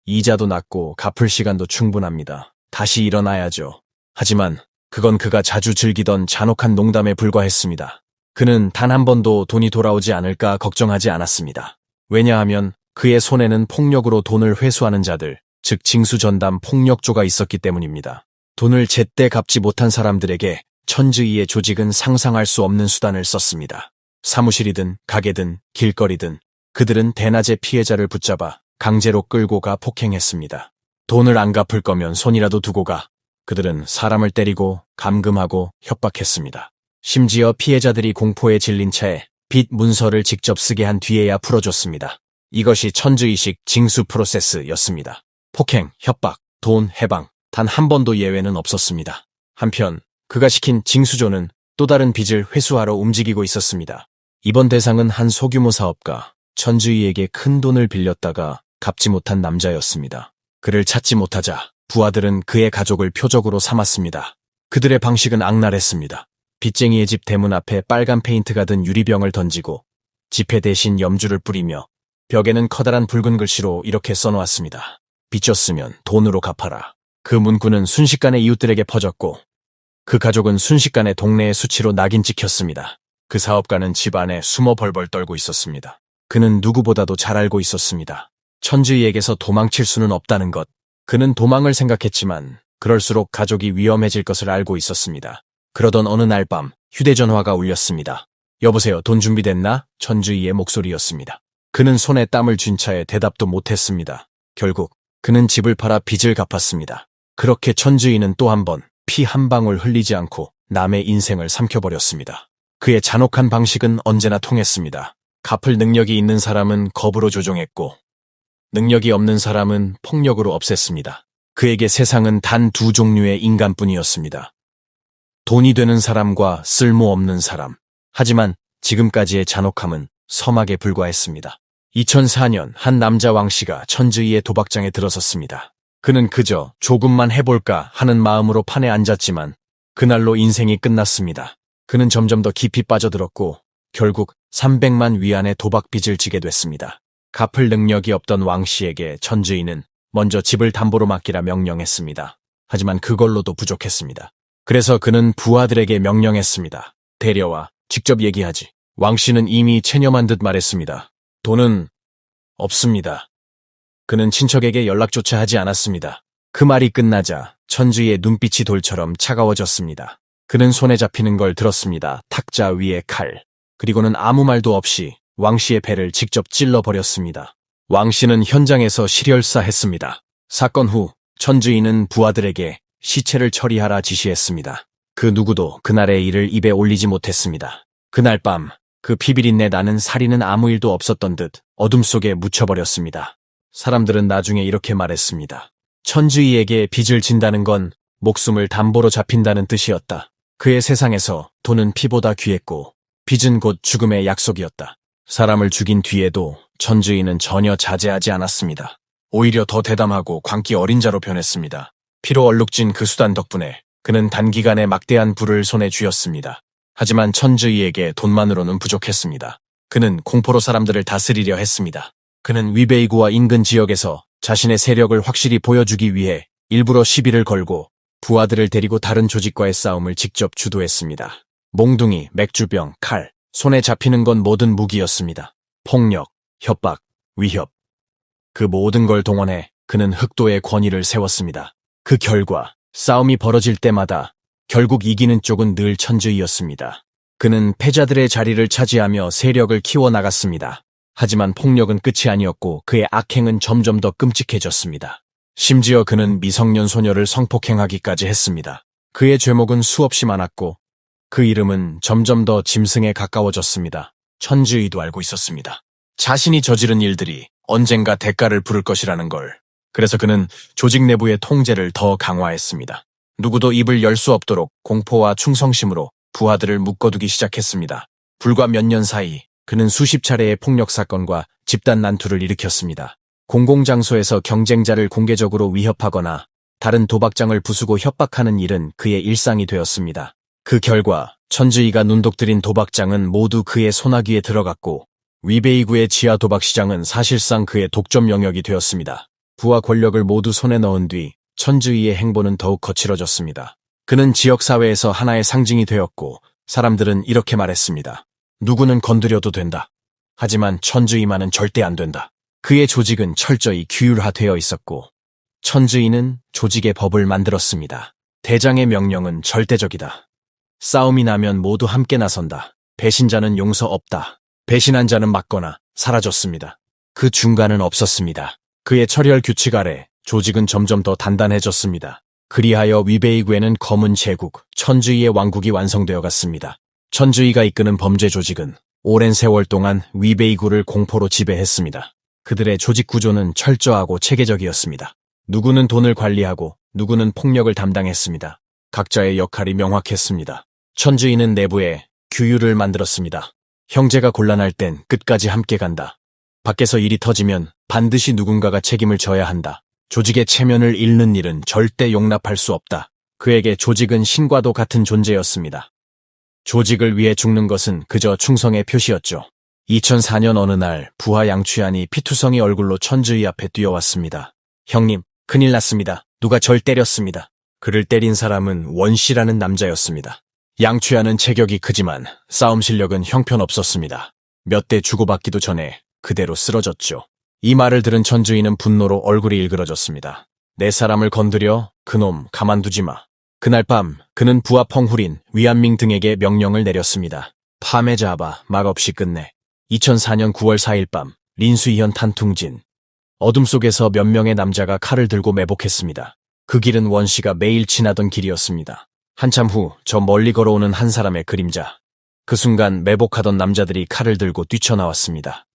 이자도 낮고 갚을 시간도 충분합니다. 다시 일어나야죠. 하지만 그건 그가 자주 즐기던 잔혹한 농담에 불과했습니다. 그는 단 한 번도 돈이 돌아오지 않을까 걱정하지 않았습니다. 왜냐하면 그의 손에는 폭력으로 돈을 회수하는 자들, 즉 징수전담 폭력조가 있었기 때문입니다. 돈을 제때 갚지 못한 사람들에게 천주이의 조직은 상상할 수 없는 수단을 썼습니다. 사무실이든 가게든 길거리든 그들은 대낮에 피해자를 붙잡아 강제로 끌고 가 폭행했습니다. 돈을 안 갚을 거면 손이라도 두고 가. 그들은 사람을 때리고 감금하고 협박했습니다. 심지어 피해자들이 공포에 질린 채 빚 문서를 직접 쓰게 한 뒤에야 풀어줬습니다. 이것이 천주이식 징수 프로세스였습니다. 폭행, 협박, 돈, 해방, 단 한 번도 예외는 없었습니다. 한편 그가 시킨 징수조는 또 다른 빚을 회수하러 움직이고 있었습니다. 이번 대상은 한 소규모 사업가, 천주이에게 큰 돈을 빌렸다가 갚지 못한 남자였습니다. 그를 찾지 못하자 부하들은 그의 가족을 표적으로 삼았습니다. 그들의 방식은 악랄했습니다. 빚쟁이의 집 대문 앞에 빨간 페인트가 든 유리병을 던지고 지폐 대신 염주를 뿌리며 벽에는 커다란 붉은 글씨로 이렇게 써놓았습니다. 빚졌으면 돈으로 갚아라. 그 문구는 순식간에 이웃들에게 퍼졌고 그 가족은 순식간에 동네의 수치로 낙인 찍혔습니다. 그 사업가는 집 안에 숨어 벌벌 떨고 있었습니다. 그는 누구보다도 잘 알고 있었습니다. 천주희에게서 도망칠 수는 없다는 것. 그는 도망을 생각했지만 그럴수록 가족이 위험해질 것을 알고 있었습니다. 그러던 어느 날 밤 휴대전화가 울렸습니다. 여보세요, 돈 준비됐나? 천주희의 목소리였습니다. 그는 손에 땀을 쥔 차에 대답도 못했습니다. 결국 그는 집을 팔아 빚을 갚았습니다. 그렇게 천주희는 또 한 번 피 한 방울 흘리지 않고 남의 인생을 삼켜버렸습니다. 그의 잔혹한 방식은 언제나 통했습니다. 갚을 능력이 있는 사람은 겁으로 조종했고 능력이 없는 사람은 폭력으로 없앴습니다. 그에게 세상은 단 두 종류의 인간뿐이었습니다. 돈이 되는 사람과 쓸모없는 사람. 하지만 지금까지의 잔혹함은 서막에 불과했습니다. 2004년 한 남자 왕씨가 천주희의 도박장에 들어섰습니다. 그는 그저 조금만 해볼까 하는 마음으로 판에 앉았지만 그날로 인생이 끝났습니다. 그는 점점 더 깊이 빠져들었고 결국 300만 위안의 도박빚을 지게 됐습니다. 갚을 능력이 없던 왕씨에게 천주희는 먼저 집을 담보로 맡기라 명령했습니다. 하지만 그걸로도 부족했습니다. 그래서 그는 부하들에게 명령했습니다. 데려와 직접 얘기하지. 왕씨는 이미 체념한 듯 말했습니다. 돈은 없습니다. 그는 친척에게 연락조차 하지 않았습니다. 그 말이 끝나자 천주희의 눈빛이 돌처럼 차가워졌습니다. 그는 손에 잡히는 걸 들었습니다. 탁자 위에 칼. 그리고는 아무 말도 없이 왕씨의 배를 직접 찔러버렸습니다. 왕씨는 현장에서 실혈사했습니다. 사건 후 천주희는 부하들에게 시체를 처리하라 지시했습니다. 그 누구도 그날의 일을 입에 올리지 못했습니다. 그날 밤 그 피비린내 나는 살인은 아무 일도 없었던 듯 어둠 속에 묻혀버렸습니다. 사람들은 나중에 이렇게 말했습니다. 천주희에게 빚을 진다는 건 목숨을 담보로 잡힌다는 뜻이었다. 그의 세상에서 돈은 피보다 귀했고 빚은 곧 죽음의 약속이었다. 사람을 죽인 뒤에도 천주희는 전혀 자제하지 않았습니다. 오히려 더 대담하고 광기 어린 자로 변했습니다. 피로 얼룩진 그 수단 덕분에 그는 단기간에 막대한 부를 손에 쥐었습니다. 하지만 천주희에게 돈만으로는 부족했습니다. 그는 공포로 사람들을 다스리려 했습니다. 그는 위베이구와 인근 지역에서 자신의 세력을 확실히 보여주기 위해 일부러 시비를 걸고 부하들을 데리고 다른 조직과의 싸움을 직접 주도했습니다. 몽둥이, 맥주병, 칼, 손에 잡히는 건 모든 무기였습니다. 폭력, 협박, 위협. 그 모든 걸 동원해 그는 흑도의 권위를 세웠습니다. 그 결과 싸움이 벌어질 때마다 결국 이기는 쪽은 늘 천주희였습니다. 그는 패자들의 자리를 차지하며 세력을 키워나갔습니다. 하지만 폭력은 끝이 아니었고 그의 악행은 점점 더 끔찍해졌습니다. 심지어 그는 미성년 소녀를 성폭행하기까지 했습니다. 그의 죄목은 수없이 많았고 그 이름은 점점 더 짐승에 가까워졌습니다. 천주희도 알고 있었습니다. 자신이 저지른 일들이 언젠가 대가를 부를 것이라는 걸. 그래서 그는 조직 내부의 통제를 더 강화했습니다. 누구도 입을 열 수 없도록 공포와 충성심으로 부하들을 묶어두기 시작했습니다. 불과 몇 년 사이 그는 수십 차례의 폭력 사건과 집단 난투를 일으켰습니다. 공공장소에서 경쟁자를 공개적으로 위협하거나 다른 도박장을 부수고 협박하는 일은 그의 일상이 되었습니다. 그 결과 천주희가 눈독들인 도박장은 모두 그의 손아귀에 들어갔고 위베이구의 지하 도박시장은 사실상 그의 독점 영역이 되었습니다. 부와 권력을 모두 손에 넣은 뒤 천주희의 행보는 더욱 거칠어졌습니다. 그는 지역사회에서 하나의 상징이 되었고 사람들은 이렇게 말했습니다. 누구는 건드려도 된다. 하지만 천주희만은 절대 안 된다. 그의 조직은 철저히 규율화되어 있었고 천주희는 조직의 법을 만들었습니다. 대장의 명령은 절대적이다. 싸움이 나면 모두 함께 나선다. 배신자는 용서 없다. 배신한 자는 맞거나 사라졌습니다. 그 중간은 없었습니다. 그의 철혈 규칙 아래 조직은 점점 더 단단해졌습니다. 그리하여 위베이구에는 검은 제국, 천주희의 왕국이 완성되어 갔습니다. 천주희가 이끄는 범죄 조직은 오랜 세월 동안 위베이구를 공포로 지배했습니다. 그들의 조직 구조는 철저하고 체계적이었습니다. 누구는 돈을 관리하고 누구는 폭력을 담당했습니다. 각자의 역할이 명확했습니다. 천주희는 내부에 규율을 만들었습니다. 형제가 곤란할 땐 끝까지 함께 간다. 밖에서 일이 터지면 반드시 누군가가 책임을 져야 한다. 조직의 체면을 잃는 일은 절대 용납할 수 없다. 그에게 조직은 신과도 같은 존재였습니다. 조직을 위해 죽는 것은 그저 충성의 표시였죠. 2004년 어느 날 부하 양취한이 피투성이 얼굴로 천주희 앞에 뛰어왔습니다. 형님, 큰일 났습니다. 누가 절 때렸습니다. 그를 때린 사람은 원씨라는 남자였습니다. 양취한은 체격이 크지만 싸움 실력은 형편없었습니다. 몇 대 주고받기도 전에 그대로 쓰러졌죠. 이 말을 들은 천주인은 분노로 얼굴이 일그러졌습니다. 내 사람을 건드려? 그놈 가만두지 마. 그날 밤 그는 부하 펑후린, 위안밍 등에게 명령을 내렸습니다. 밤에 잡아 막없이 끝내. 2004년 9월 4일 밤 린수이현 탄퉁진. 어둠 속에서 몇 명의 남자가 칼을 들고 매복했습니다. 그 길은 원씨가 매일 지나던 길이었습니다. 한참 후 저 멀리 걸어오는 한 사람의 그림자. 그 순간 매복하던 남자들이 칼을 들고 뛰쳐나왔습니다.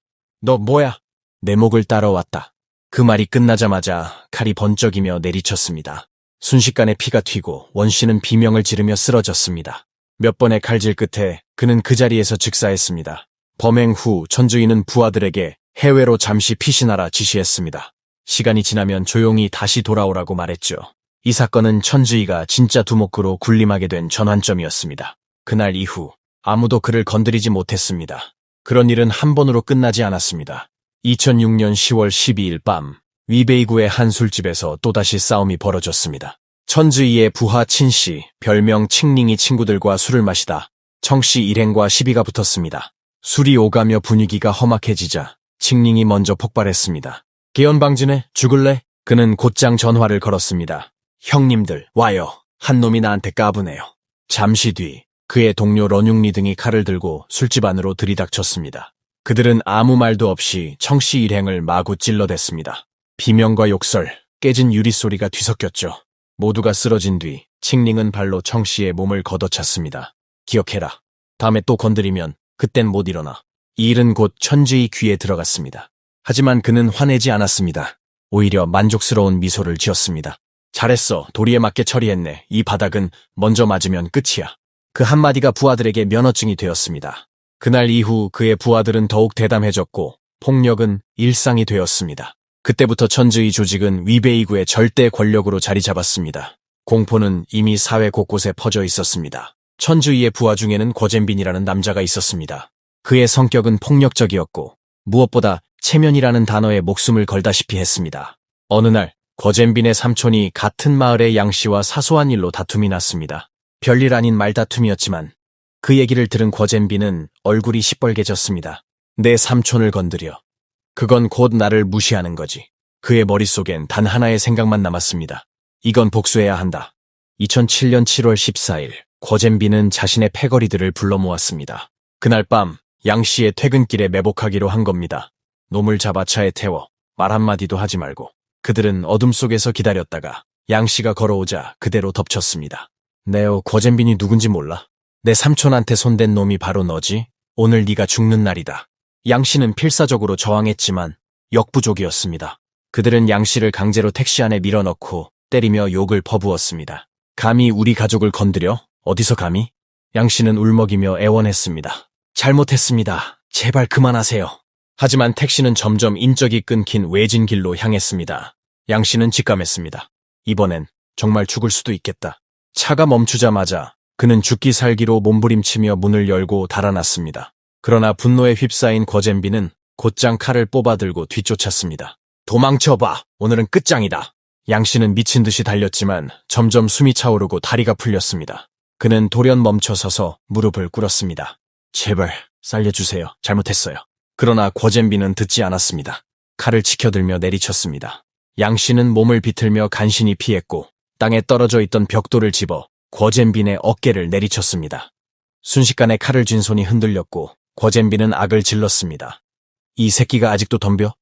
너 뭐야? 내 목을 따라왔다. 그 말이 끝나자마자 칼이 번쩍이며 내리쳤습니다. 순식간에 피가 튀고 원씨는 비명을 지르며 쓰러졌습니다. 몇 번의 칼질 끝에 그는 그 자리에서 즉사했습니다. 범행 후 천주인은 부하들에게 해외로 잠시 피신하라 지시했습니다. 시간이 지나면 조용히 다시 돌아오라고 말했죠. 이 사건은 천주이가 진짜 두목으로 군림하게 된 전환점이었습니다. 그날 이후 아무도 그를 건드리지 못했습니다. 그런 일은 한 번으로 끝나지 않았습니다. 2006년 10월 12일 밤 위베이구의 한 술집에서 또다시 싸움이 벌어졌습니다. 천주이의 부하 친씨, 별명 칭링이 친구들과 술을 마시다 청씨 일행과 시비가 붙었습니다. 술이 오가며 분위기가 험악해지자 칭링이 먼저 폭발했습니다. 개연방진해? 죽을래? 그는 곧장 전화를 걸었습니다. 형님들 와요. 한 놈이 나한테 까부네요. 잠시 뒤 그의 동료 런융리 등이 칼을 들고 술집 안으로 들이닥쳤습니다. 그들은 아무 말도 없이 청씨 일행을 마구 찔러댔습니다. 비명과 욕설, 깨진 유리소리가 뒤섞였죠. 모두가 쓰러진 뒤 칭링은 발로 청씨의 몸을 걷어찼습니다. 기억해라. 다음에 또 건드리면 그땐 못 일어나. 이 일은 곧 천주이 귀에 들어갔습니다. 하지만 그는 화내지 않았습니다. 오히려 만족스러운 미소를 지었습니다. 잘했어. 도리에 맞게 처리했네. 이 바닥은 먼저 맞으면 끝이야. 그 한마디가 부하들에게 면허증이 되었습니다. 그날 이후 그의 부하들은 더욱 대담해졌고 폭력은 일상이 되었습니다. 그때부터 천주이 조직은 위베이구의 절대 권력으로 자리 잡았습니다. 공포는 이미 사회 곳곳에 퍼져 있었습니다. 천주이의 부하 중에는 고젠빈이라는 남자가 있었습니다. 그의 성격은 폭력적이었고 무엇보다 체면이라는 단어에 목숨을 걸다시피 했습니다. 어느 날 고젠빈의 삼촌이 같은 마을의 양씨와 사소한 일로 다툼이 났습니다. 별일 아닌 말다툼이었지만 그 얘기를 들은 고젠빈은 얼굴이 시뻘개졌습니다. 내 삼촌을 건드려. 그건 곧 나를 무시하는 거지. 그의 머릿속엔 단 하나의 생각만 남았습니다. 이건 복수해야 한다. 2007년 7월 14일 고젠빈은 자신의 패거리들을 불러 모았습니다. 그날 밤 양씨의 퇴근길에 매복하기로 한 겁니다. 놈을 잡아 차에 태워 말 한마디도 하지 말고. 그들은 어둠 속에서 기다렸다가 양씨가 걸어오자 그대로 덮쳤습니다. 네오, 고젠빈이 누군지 몰라. 내 삼촌한테 손댄 놈이 바로 너지? 오늘 네가 죽는 날이다. 양씨는 필사적으로 저항했지만 역부족이었습니다. 그들은 양씨를 강제로 택시 안에 밀어넣고 때리며 욕을 퍼부었습니다. 감히 우리 가족을 건드려? 어디서 감히? 양씨는 울먹이며 애원했습니다. 잘못했습니다. 제발 그만하세요. 하지만 택시는 점점 인적이 끊긴 외진 길로 향했습니다. 양씨는 직감했습니다. 이번엔 정말 죽을 수도 있겠다. 차가 멈추자마자 그는 죽기 살기로 몸부림치며 문을 열고 달아났습니다. 그러나 분노에 휩싸인 고젠빈은 곧장 칼을 뽑아들고 뒤쫓았습니다. 도망쳐봐. 오늘은 끝장이다. 양씨는 미친 듯이 달렸지만 점점 숨이 차오르고 다리가 풀렸습니다. 그는 돌연 멈춰서서 무릎을 꿇었습니다. 제발 살려주세요. 잘못했어요. 그러나 고젠빈은 듣지 않았습니다. 칼을 치켜들며 내리쳤습니다. 양씨는 몸을 비틀며 간신히 피했고 땅에 떨어져 있던 벽돌을 집어 고젠빈의 어깨를 내리쳤습니다. 순식간에 칼을 쥔 손이 흔들렸고 고젠빈은 악을 질렀습니다. 이 새끼가 아직도 덤벼?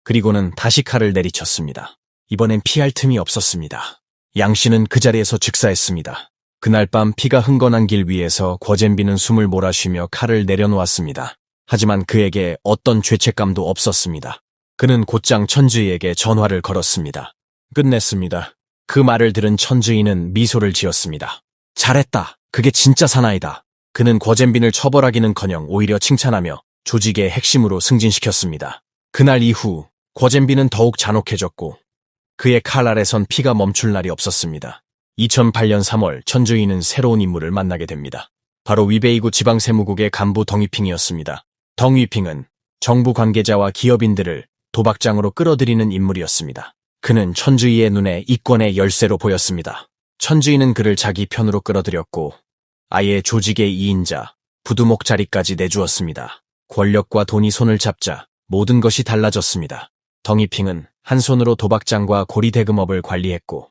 그리고는 다시 칼을 내리쳤습니다. 이번엔 피할 틈이 없었습니다. 양씨는 그 자리에서 즉사했습니다. 그날 밤 피가 흥건한 길 위에서 고젠빈은 숨을 몰아쉬며 칼을 내려놓았습니다. 하지만 그에게 어떤 죄책감도 없었습니다. 그는 곧장 천주이에게 전화를 걸었습니다. 끝냈습니다. 그 말을 들은 천주이는 미소를 지었습니다. 잘했다. 그게 진짜 사나이다. 그는 고젠빈을 처벌하기는커녕 오히려 칭찬하며 조직의 핵심으로 승진시켰습니다. 그날 이후 고젠빈은 더욱 잔혹해졌고 그의 칼 아래선 피가 멈출 날이 없었습니다. 2008년 3월 천주이는 새로운 인물을 만나게 됩니다. 바로 위베이구 지방세무국의 간부 덩위핑이었습니다. 덩위핑은 정부 관계자와 기업인들을 도박장으로 끌어들이는 인물이었습니다. 그는 천주이의 눈에 이권의 열쇠로 보였습니다. 천주이는 그를 자기 편으로 끌어들였고 아예 조직의 2인자, 부두목 자리까지 내주었습니다. 권력과 돈이 손을 잡자 모든 것이 달라졌습니다. 덩이핑은 한 손으로 도박장과 고리대금업을 관리했고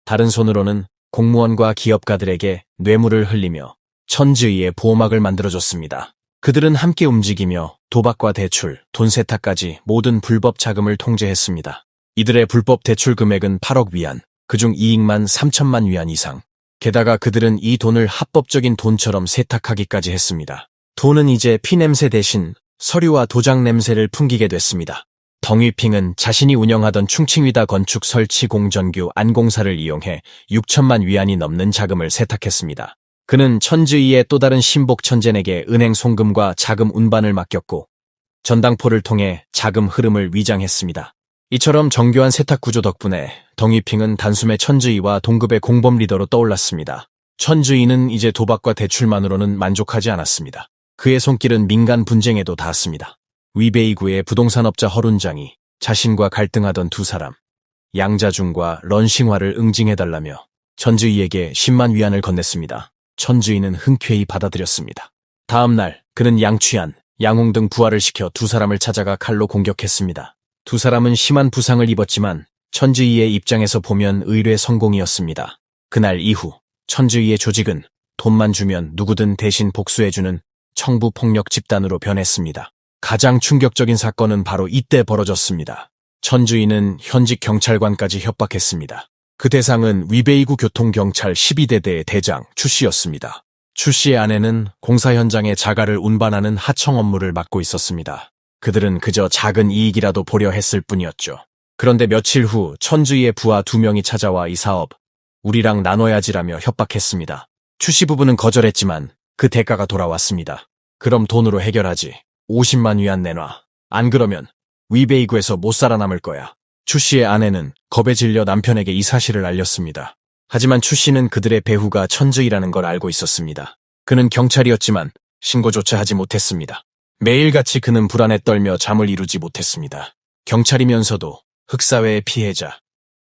다른 손으로는 공무원과 기업가들에게 뇌물을 흘리며 천지의의 보호막을 만들어줬습니다. 그들은 함께 움직이며 도박과 대출, 돈 세탁까지 모든 불법 자금을 통제했습니다. 이들의 불법 대출 금액은 8억 위안, 그중 이익만 3천만 위안 이상. 게다가 그들은 이 돈을 합법적인 돈처럼 세탁하기까지 했습니다. 돈은 이제 피냄새 대신 서류와 도장 냄새를 풍기게 됐습니다. 덩이핑은 자신이 운영하던 충칭위다 건축 설치 공전규 안공사를 이용해 6천만 위안이 넘는 자금을 세탁했습니다. 그는 천지의의 또 다른 신복 천젠에게 은행 송금과 자금 운반을 맡겼고 전당포를 통해 자금 흐름을 위장했습니다. 이처럼 정교한 세탁 구조 덕분에 덩이핑은 단숨에 천지의와 동급의 공범 리더로 떠올랐습니다. 천지의는 이제 도박과 대출만으로는 만족하지 않았습니다. 그의 손길은 민간 분쟁에도 닿았습니다. 위베이구의 부동산업자 허룬장이 자신과 갈등하던 두 사람, 양자중과 런싱화를 응징해달라며 천지의에게 10만 위안을 건넸습니다. 천지의는 흔쾌히 받아들였습니다. 다음 날 그는 양취한, 양홍 등 부하를 시켜 두 사람을 찾아가 칼로 공격했습니다. 두 사람은 심한 부상을 입었지만 천지의의 입장에서 보면 의뢰 성공이었습니다. 그날 이후 천지의의 조직은 돈만 주면 누구든 대신 복수해주는 청부폭력 집단으로 변했습니다. 가장 충격적인 사건은 바로 이때 벌어졌습니다. 천지의는 현직 경찰관까지 협박했습니다. 그 대상은 위베이구 교통경찰 12대대의 대장 추씨였습니다. 추씨의 아내는 공사 현장에 자가를 운반하는 하청 업무를 맡고 있었습니다. 그들은 그저 작은 이익이라도 보려 했을 뿐이었죠. 그런데 며칠 후 천지의의 부하 2명이 찾아와 이 사업 우리랑 나눠야지라며 협박했습니다. 추씨 부부는 거절했지만 그 대가가 돌아왔습니다. 그럼 돈으로 해결하지. 50만 위안 내놔. 안 그러면 위베이구에서 못 살아남을 거야. 추씨의 아내는 겁에 질려 남편에게 이 사실을 알렸습니다. 하지만 추씨는 그들의 배후가 천지의라는 걸 알고 있었습니다. 그는 경찰이었지만 신고조차 하지 못했습니다. 매일같이 그는 불안에 떨며 잠을 이루지 못했습니다. 경찰이면서도 흑사회의 피해자.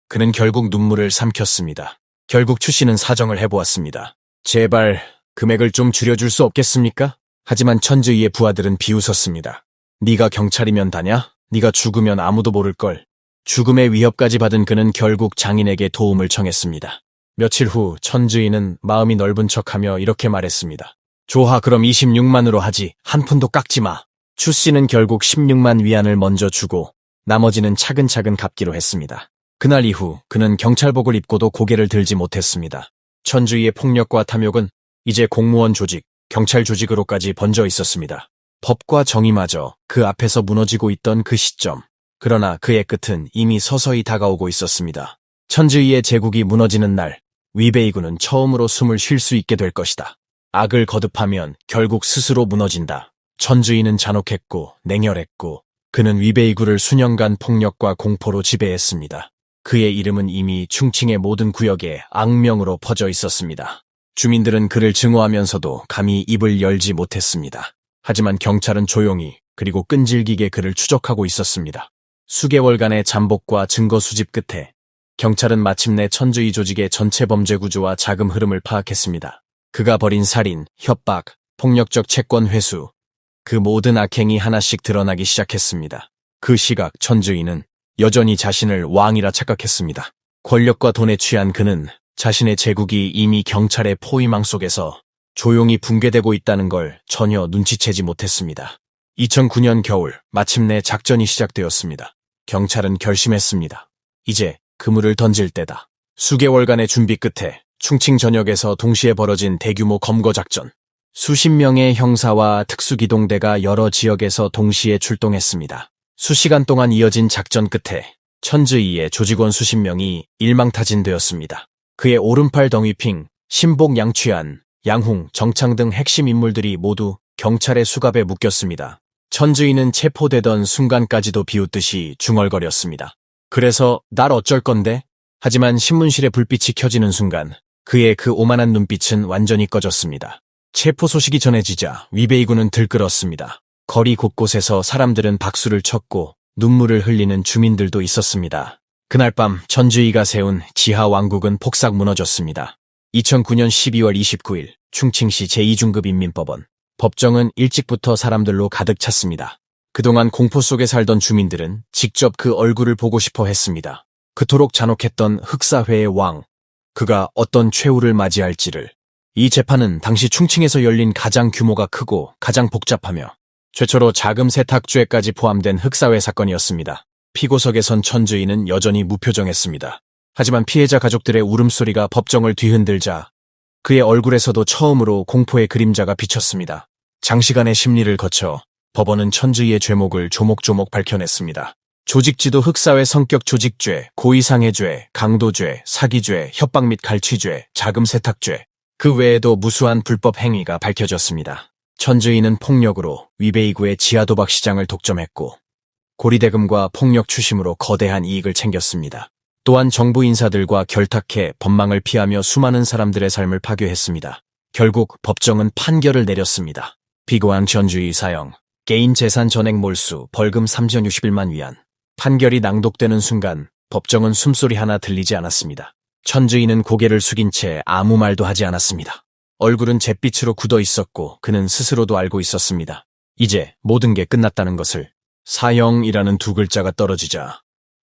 그는 결국 눈물을 삼켰습니다. 결국 추씨는 사정을 해보았습니다. 제발 금액을 좀 줄여줄 수 없겠습니까? 하지만 천지의의 부하들은 비웃었습니다. 네가 경찰이면 다냐? 네가 죽으면 아무도 모를걸. 죽음의 위협까지 받은 그는 결국 장인에게 도움을 청했습니다. 며칠 후 천지의는 마음이 넓은 척하며 이렇게 말했습니다. 좋아, 그럼 26만으로 하지. 한 푼도 깎지 마. 추씨는 결국 16만 위안을 먼저 주고 나머지는 차근차근 갚기로 했습니다. 그날 이후 그는 경찰복을 입고도 고개를 들지 못했습니다. 천지의의 폭력과 탐욕은 이제 공무원 조직, 경찰 조직으로까지 번져 있었습니다. 법과 정의마저 그 앞에서 무너지고 있던 그 시점. 그러나 그의 끝은 이미 서서히 다가오고 있었습니다. 천지의의 제국이 무너지는 날, 위베이구는 처음으로 숨을 쉴 수 있게 될 것이다. 악을 거듭하면 결국 스스로 무너진다. 천지의는 잔혹했고 냉혈했고 그는 위베이구를 수년간 폭력과 공포로 지배했습니다. 그의 이름은 이미 충칭의 모든 구역에 악명으로 퍼져 있었습니다. 주민들은 그를 증오하면서도 감히 입을 열지 못했습니다. 하지만 경찰은 조용히 그리고 끈질기게 그를 추적하고 있었습니다. 수개월간의 잠복과 증거 수집 끝에 경찰은 마침내 천지의 조직의 전체 범죄 구조와 자금 흐름을 파악했습니다. 그가 벌인 살인, 협박, 폭력적 채권 회수, 그 모든 악행이 하나씩 드러나기 시작했습니다. 그 시각 천지의는 여전히 자신을 왕이라 착각했습니다. 권력과 돈에 취한 그는 자신의 제국이 이미 경찰의 포위망 속에서 조용히 붕괴되고 있다는 걸 전혀 눈치채지 못했습니다. 2009년 겨울 마침내 작전이 시작되었습니다. 경찰은 결심했습니다. 이제 그물을 던질 때다. 수개월간의 준비 끝에 충칭 전역에서 동시에 벌어진 대규모 검거 작전. 수십 명의 형사와 특수기동대가 여러 지역에서 동시에 출동했습니다. 수시간 동안 이어진 작전 끝에 천지의의 조직원 수십 명이 일망타진되었습니다. 그의 오른팔 덩이핑, 신복 양취안, 양홍, 정창 등 핵심 인물들이 모두 경찰의 수갑에 묶였습니다. 천지의는 체포되던 순간까지도 비웃듯이 중얼거렸습니다. 그래서 날 어쩔 건데? 하지만 신문실의 불빛이 켜지는 순간 그의 그 오만한 눈빛은 완전히 꺼졌습니다. 체포 소식이 전해지자 위베이구는 들끓었습니다. 거리 곳곳에서 사람들은 박수를 쳤고 눈물을 흘리는 주민들도 있었습니다. 그날 밤 천지의가 세운 지하 왕국은 폭삭 무너졌습니다. 2009년 12월 29일 충칭시 제2중급 인민법원. 법정은 일찍부터 사람들로 가득 찼습니다. 그동안 공포 속에 살던 주민들은 직접 그 얼굴을 보고 싶어 했습니다. 그토록 잔혹했던 흑사회의 왕, 그가 어떤 최후를 맞이할지를. 이 재판은 당시 충칭에서 열린 가장 규모가 크고 가장 복잡하며 최초로 자금 세탁죄까지 포함된 흑사회 사건이었습니다. 피고석에 선 천주인은 여전히 무표정했습니다. 하지만 피해자 가족들의 울음소리가 법정을 뒤흔들자 그의 얼굴에서도 처음으로 공포의 그림자가 비쳤습니다. 장시간의 심리를 거쳐 법원은 천주희의 죄목을 조목조목 밝혀냈습니다. 조직지도 흑사회 성격 조직죄, 고의상해죄, 강도죄, 사기죄, 협박 및 갈취죄, 자금 세탁죄, 그 외에도 무수한 불법 행위가 밝혀졌습니다. 천주희는 폭력으로 위베이구의 지하도박 시장을 독점했고 고리대금과 폭력 추심으로 거대한 이익을 챙겼습니다. 또한 정부 인사들과 결탁해 법망을 피하며 수많은 사람들의 삶을 파괴했습니다. 결국 법정은 판결을 내렸습니다. 피고한 천주희 사형, 개인 재산 전액 몰수, 벌금 3,061만 위안. 판결이 낭독되는 순간 법정은 숨소리 하나 들리지 않았습니다. 천주희는 고개를 숙인 채 아무 말도 하지 않았습니다. 얼굴은 잿빛으로 굳어 있었고 그는 스스로도 알고 있었습니다. 이제 모든 게 끝났다는 것을. 사형이라는 두 글자가 떨어지자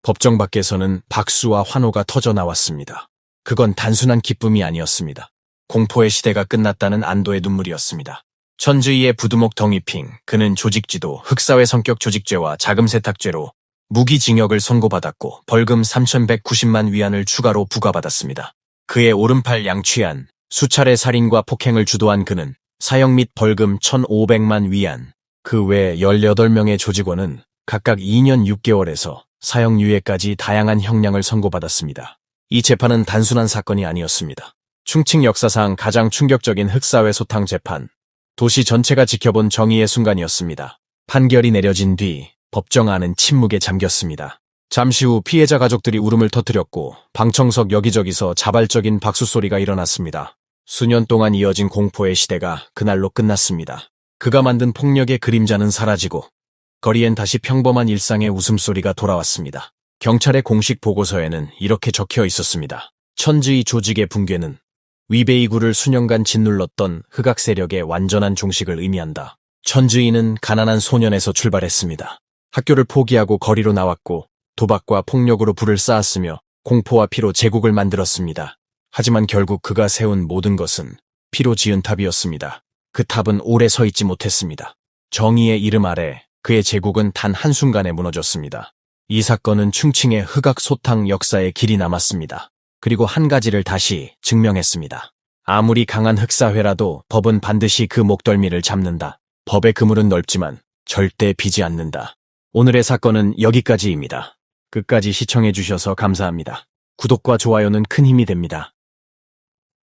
법정 밖에서는 박수와 환호가 터져 나왔습니다. 그건 단순한 기쁨이 아니었습니다. 공포의 시대가 끝났다는 안도의 눈물이었습니다. 천주희의 부두목 덩이핑, 그는 조직지도, 흑사회 성격 조직죄와 자금 세탁죄로 무기징역을 선고받았고 벌금 3,190만 위안을 추가로 부과받았습니다. 그의 오른팔 양취한, 수차례 살인과 폭행을 주도한 그는 사형 및 벌금 1,500만 위안, 그 외 18명의 조직원은 각각 2년 6개월에서 사형유예까지 다양한 형량을 선고받았습니다. 이 재판은 단순한 사건이 아니었습니다. 충칭 역사상 가장 충격적인 흑사회 소탕 재판, 도시 전체가 지켜본 정의의 순간이었습니다. 판결이 내려진 뒤 법정 안은 침묵에 잠겼습니다. 잠시 후 피해자 가족들이 울음을 터뜨렸고 방청석 여기저기서 자발적인 박수 소리가 일어났습니다. 수년 동안 이어진 공포의 시대가 그날로 끝났습니다. 그가 만든 폭력의 그림자는 사라지고 거리엔 다시 평범한 일상의 웃음소리가 돌아왔습니다. 경찰의 공식 보고서에는 이렇게 적혀 있었습니다. 천주희 조직의 붕괴는 위베이구를 수년간 짓눌렀던 흑악 세력의 완전한 종식을 의미한다. 천주희는 가난한 소년에서 출발했습니다. 학교를 포기하고 거리로 나왔고 도박과 폭력으로 불을 쌓았으며 공포와 피로 제국을 만들었습니다. 하지만 결국 그가 세운 모든 것은 피로 지은 탑이었습니다. 그 탑은 오래 서 있지 못했습니다. 정의의 이름 아래 그의 제국은 단 한순간에 무너졌습니다. 이 사건은 충칭의 흑악 소탕 역사에 길이 남았습니다. 그리고 한 가지를 다시 증명했습니다. 아무리 강한 흑사회라도 법은 반드시 그 목덜미를 잡는다. 법의 그물은 넓지만 절대 비지 않는다. 오늘의 사건은 여기까지입니다. 끝까지 시청해주셔서 감사합니다. 구독과 좋아요는 큰 힘이 됩니다.